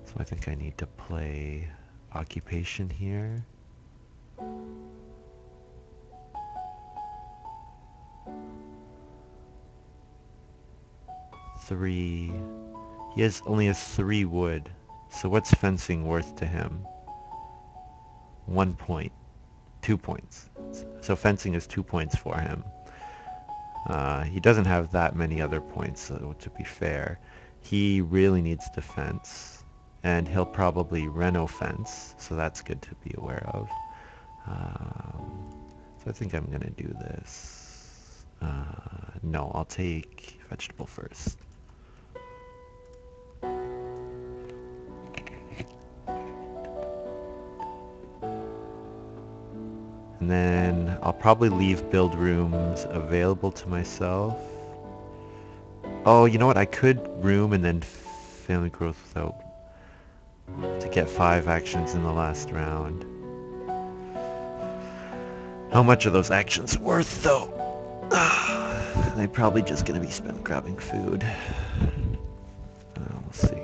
so I think I need to play occupation here. 3. He only has 3 wood. So what's fencing worth to him? 1 point. 2 points. So fencing is 2 points for him. He doesn't have that many other points, so to be fair. He really needs defense. And he'll probably reno fence, so that's good to be aware of. So I think I'm going to do this. No, I'll take vegetable first. And then I'll probably leave build rooms available to myself. Oh, you know what? I could room and then family growth without to get 5 actions in the last round. How much are those actions worth, though? They're probably just gonna be spent grabbing food. We'll see.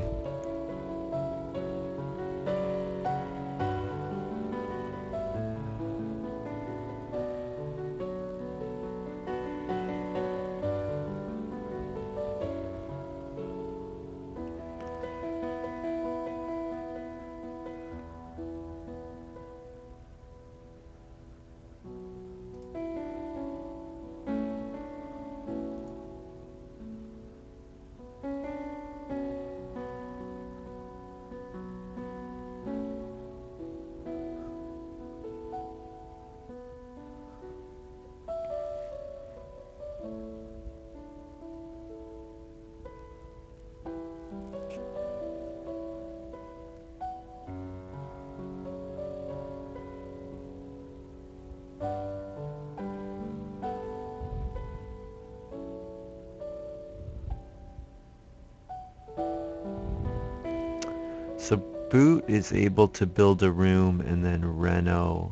So Boot is able to build a room and then reno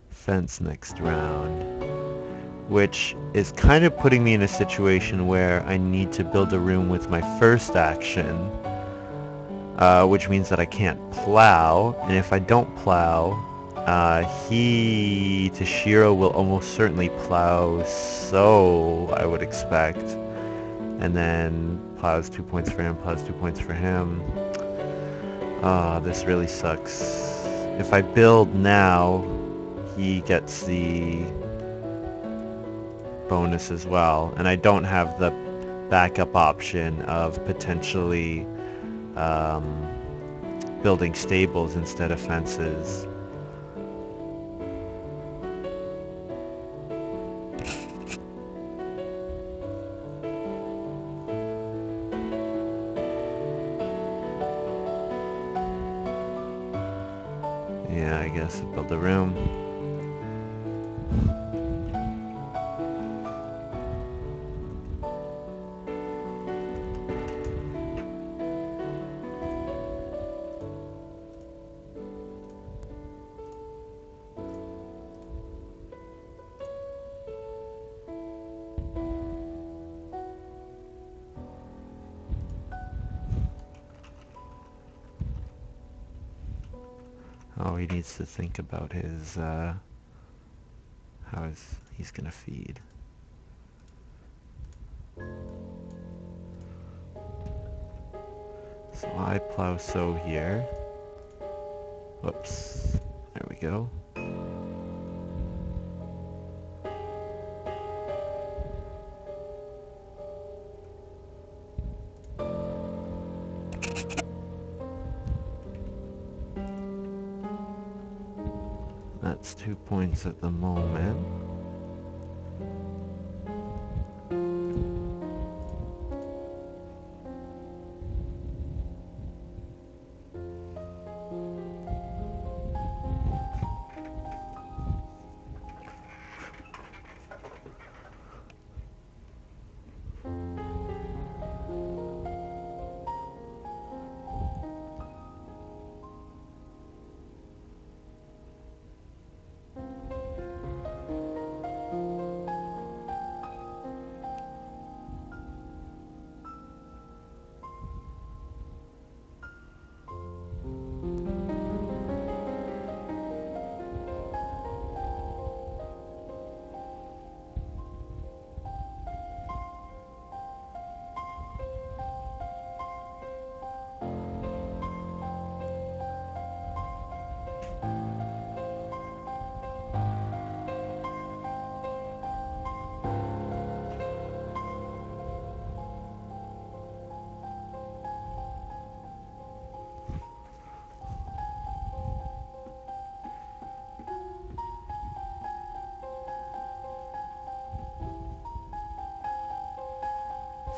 fence next round, which is kind of putting me in a situation where I need to build a room with my first action, which means that I can't plow, and if I don't plow, Toushiro will almost certainly plow, so I would expect, and then plows 2 points for him, plows 2 points for him. Ah, this really sucks. If I build now, he gets the bonus as well, and I don't have the backup option of potentially building stables instead of fences. Yeah, I guess I'll build a room. Oh, he needs to think about his, he's gonna feed. So I plow sow here. Whoops. There we go. That's 2 points at the moment.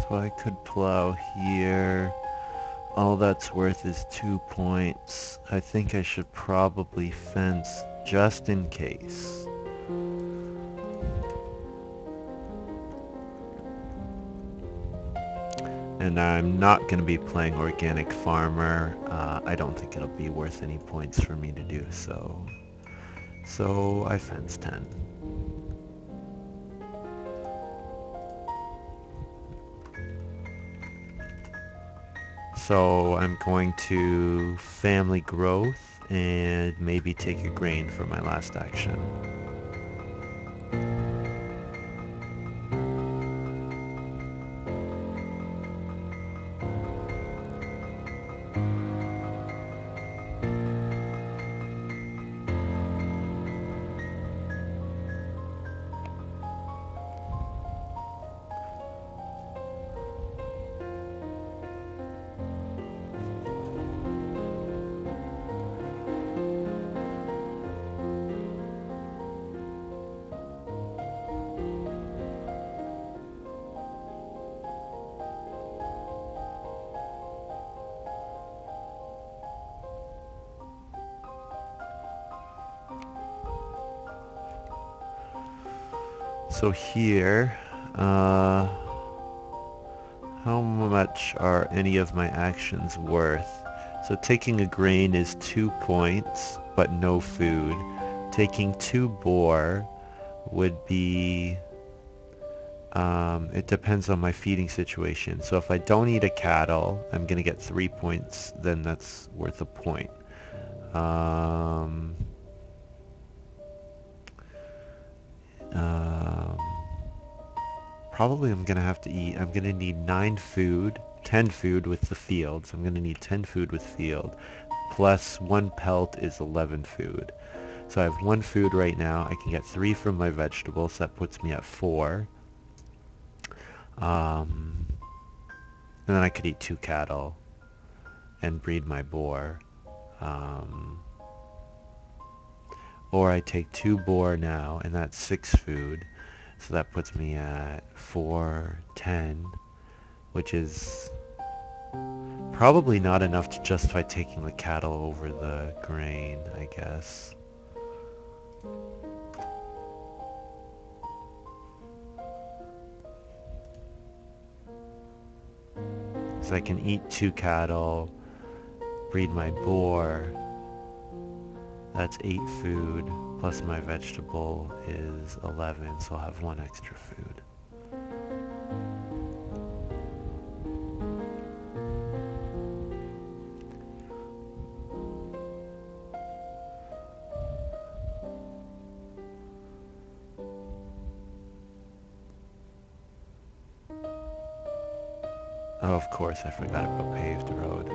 So I could plow here. All that's worth is 2 points. I think I should probably fence just in case. And I'm not going to be playing Organic Farmer. I don't think it'll be worth any points for me to do so. So I fence 10. So I'm going to family growth and maybe take a grain for my last action. So here, how much are any of my actions worth? So taking a grain is 2 points, but no food. Taking 2 boar would be, it depends on my feeding situation. So if I don't eat a cattle, I'm going to get 3 points, then that's worth a point. Um, um, Probably I'm going to have to eat, I'm going to need 9 food, 10 food with the field. So I'm going to need 10 food with field. Plus 1 pelt is 11 food. So I have 1 food right now. I can get 3 from my vegetables. So that puts me at 4. And then I could eat 2 cattle and breed my boar. Um, or I take 2 boar now, and that's 6 food. So that puts me at 4, 10, which is probably not enough to justify taking the cattle over the grain, I guess. So I can eat 2 cattle, breed my boar. That's 8 food, plus my vegetable is 11, so I'll have 1 extra food. Oh, of course, I forgot about paved road.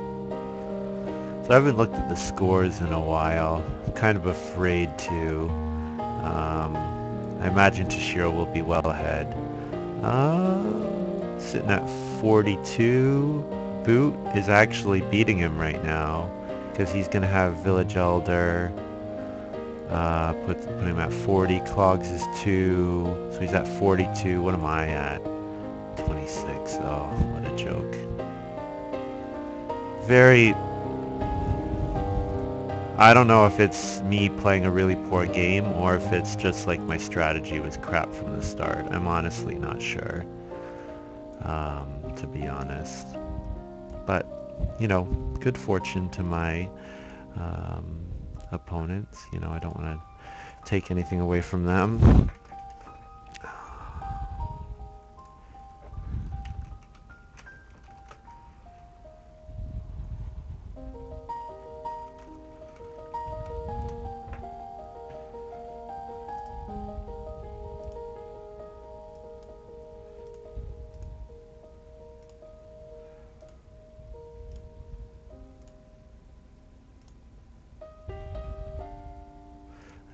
So I haven't looked at the scores in a while. I'm kind of afraid to. I imagine Toushiro will be well ahead. Sitting at 42. Boot is actually beating him right now because he's going to have Village Elder. Put him at 40. Clogs is 2. So he's at 42. What am I at? 26. Oh, what a joke. Very... I don't know if it's me playing a really poor game or if it's just like my strategy was crap from the start. I'm honestly not sure, to be honest. But, you know, good fortune to my opponents. You know, I don't want to take anything away from them.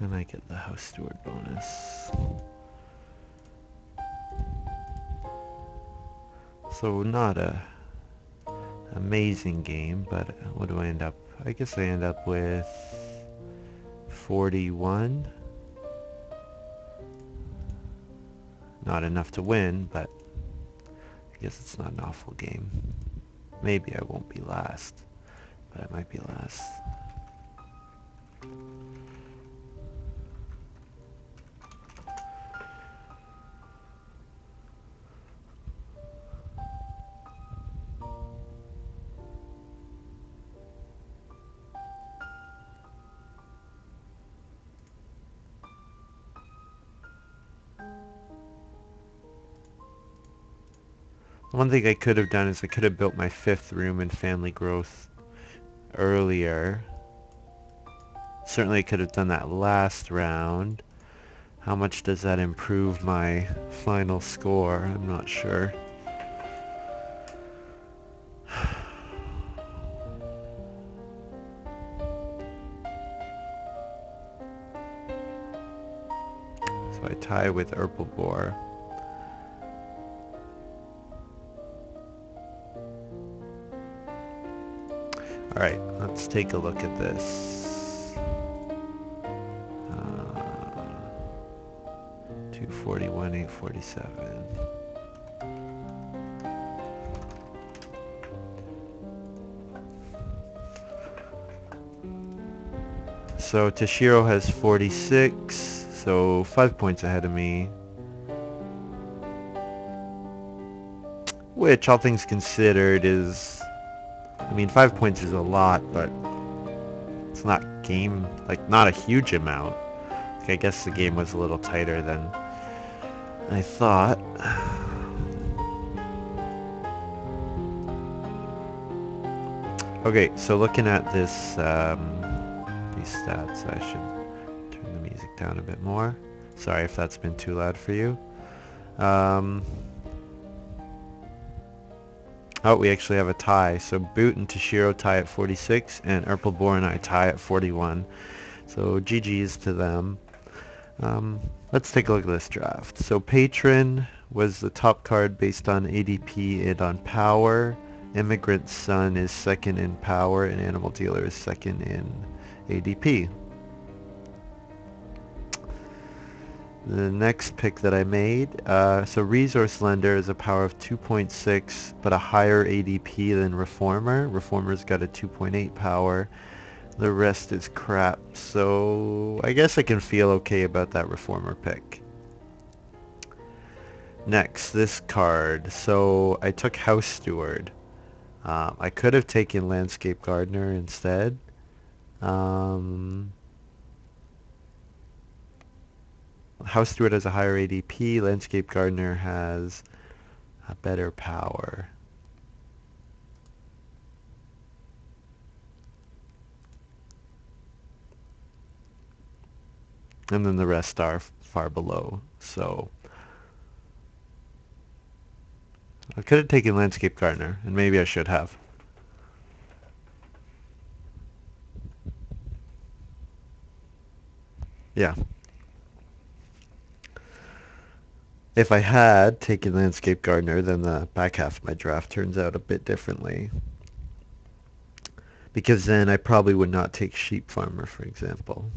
And I get the house steward bonus. So not a amazing game, but what do I end up? I guess I end up with 41. Not enough to win, but I guess it's not an awful game. Maybe I won't be last, but I might be last. One thing I could have done is I could have built my 5th room in family growth earlier. Certainly I could have done that last round. How much does that improve my final score? I'm not sure. So I tie with Erpelboar. Alright, let's take a look at this. 241, 847. So Toushiro has 46, so 5 points ahead of me. Which, all things considered, is... I mean, 5 points is a lot, but it's not not a huge amount. I guess the game was a little tighter than I thought. Okay, so looking at this, these stats, I should turn the music down a bit more. Sorry if that's been too loud for you. Oh, we actually have a tie. So Boot and Toushiro tie at 46, and Erpelboar and I tie at 41. So GG's to them. Let's take a look at this draft. So Patron was the top card based on ADP and on power. Immigrant Son is second in power, and Animal Dealer is second in ADP. The next pick that I made, so Resource Lender is a power of 2.6, but a higher ADP than Reformer. Reformer's got a 2.8 power. The rest is crap, so I guess I can feel okay about that Reformer pick. Next, this card. So I took House Steward. I could have taken Landscape Gardener instead. House Steward has a higher ADP. Landscape Gardener has a better power. And then the rest are far below. So I could have taken Landscape Gardener, and maybe I should have. Yeah. If I had taken Landscape Gardener, then the back half of my draft turns out a bit differently. Because then I probably would not take Sheep Farmer, for example.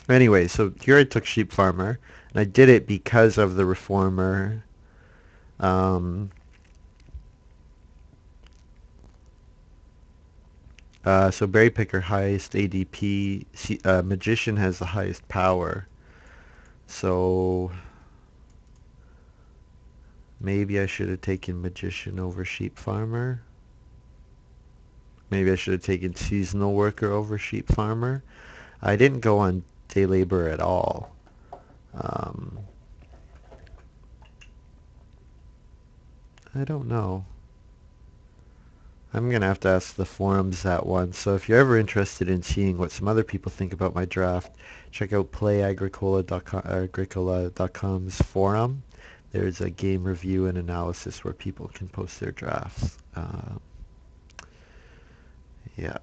Anyway, so here I took Sheep Farmer, and I did it because of the Reformer. So Berry Picker highest ADP, Magician has the highest power. So maybe I should have taken Magician over Sheep Farmer. Maybe I should have taken Seasonal Worker over Sheep Farmer. I didn't go on Day Labor at all. I don't know. I'm going to have to ask the forums that one. So if you're ever interested in seeing what some other people think about my draft, check out Play-agricola.com's forum. There's a game review and analysis where people can post their drafts. Yeah.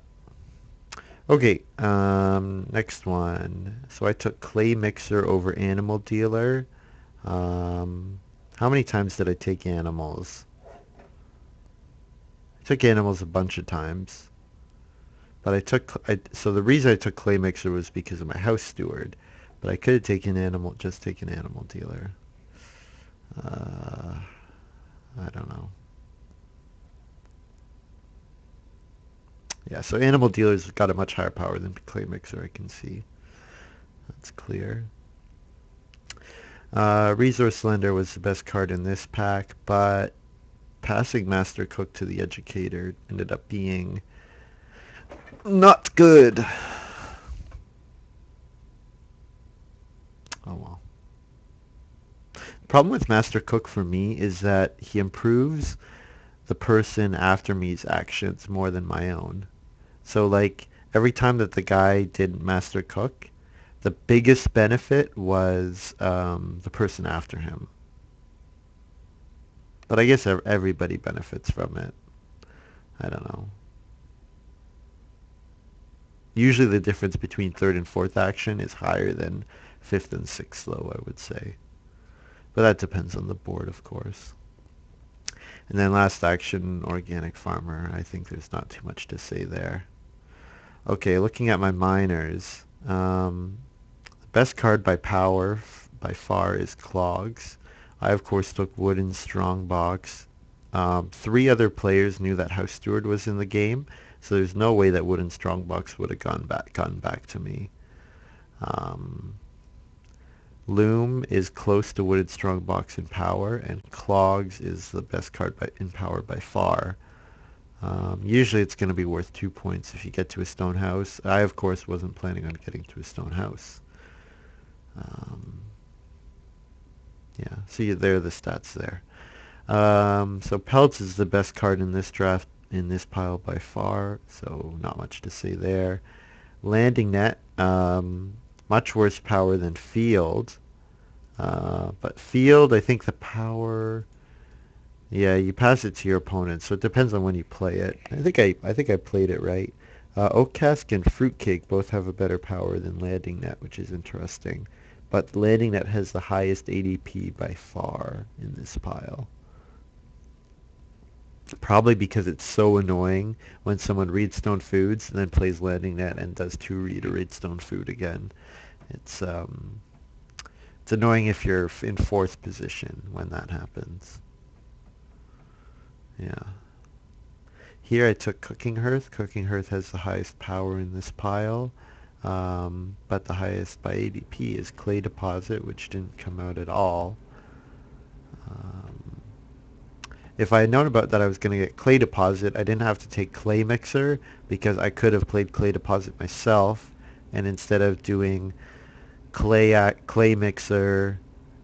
Okay, next one. So I took Clay Mixer over Animal Dealer. How many times did I take animals? I took animals a bunch of times. But so the reason I took Clay Mixer was because of my House Steward. But I could have taken just taken Animal Dealer. I don't know. Yeah, so Animal Dealer's got a much higher power than Clay Mixer, I can see. That's clear. Resource Lender was the best card in this pack, but passing Master Cook to the Educator ended up being not good. Oh well. Problem with Master Cook for me is that he improves the person after me's actions more than my own. So like every time that the guy did Master Cook, the biggest benefit was the person after him. But I guess everybody benefits from it. I don't know. Usually the difference between third and fourth action is higher than fifth and sixth, though, I would say. But that depends on the board, of course. And then last action, Organic Farmer. I think there's not too much to say there. Okay, looking at my minors. The best card by power by far is Clogs. I, of course, took Wooden Strongbox. Three other players knew that House Steward was in the game, so there's no way that Wooden Strongbox would have gotten back to me. Um, Loom is close to Wooden Strongbox in power, and Clogs is the best card in power by far. Usually it's going to be worth 2 points if you get to a stone house. I, of course, wasn't planning on getting to a stone house. Um, yeah, so there are the stats there. So Pelts is the best card in this draft, in this pile by far, so not much to say there. Landing Net, much worse power than Field. But Field, I think the power... Yeah, you pass it to your opponent, so it depends on when you play it. I think I played it right. Oak Cask and Fruitcake both have a better power than Landing Net, which is interesting. But Landing Net has the highest ADP by far in this pile. Probably because it's so annoying when someone reads Stone Foods and then plays Landing Net and does two read Stone Food again. It's um, it's annoying if you're in fourth position when that happens. Yeah. Here I took Cooking Hearth. Cooking Hearth has the highest power in this pile, but the highest by ADP is Clay Deposit, which didn't come out at all. Um, if I had known about that I was going to get Clay Deposit, I didn't have to take Clay Mixer because I could have played Clay Deposit myself, and instead of doing Clay Mixer,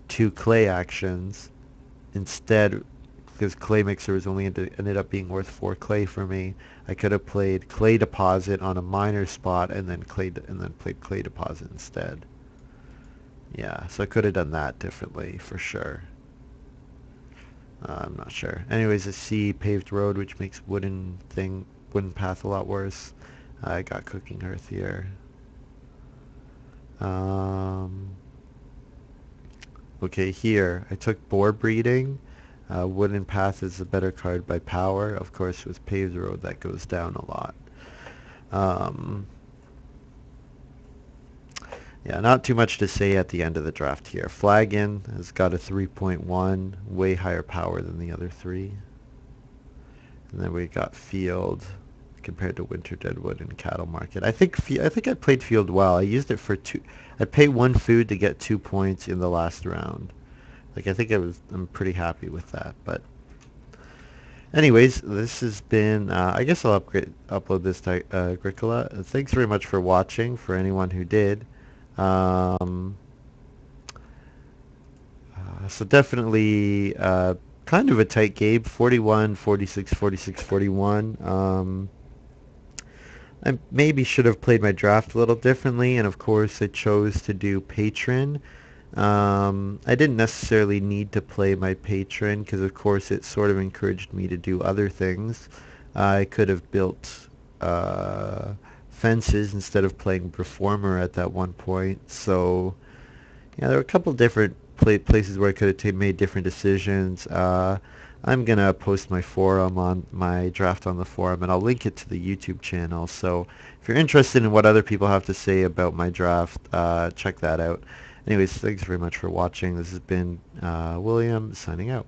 two Clay actions, instead, because Clay Mixer was only ended up being worth 4 Clay for me, I could have played Clay Deposit on a minor spot and then played Clay Deposit instead. Yeah, so I could have done that differently for sure. I'm not sure. Anyways, I see Paved Road, which makes Wooden Path a lot worse. I got Cooking Hearth here. Um, okay, here I took Boar Breeding. Wooden Path is a better card by power. Of course, with Paved Road, that goes down a lot. Um, yeah, not too much to say at the end of the draft here. Flagon has got a 3.1, way higher power than the other three. And then we got Field compared to Winter Deadwood and Cattle Market. I think I played Field well. I used it for two. I paid 1 food to get 2 points in the last round. Like I'm pretty happy with that. But anyways, this has been. I guess I'll upload this to Agricola. Thanks very much for watching. For anyone who did. Um, so definitely kind of a tight game. 41, 46, 46, 41. I maybe should have played my draft a little differently, and of course I chose to do patron. I didn't necessarily need to play my patron because of course it sort of encouraged me to do other things. I could have built fences instead of playing performer at that one point. So yeah, there were a couple different places where I could have made different decisions. I'm gonna post my forum on my draft on the forum, and I'll link it to the YouTube channel. So if you're interested in what other people have to say about my draft, check that out. Anyways, thanks very much for watching. This has been William signing out.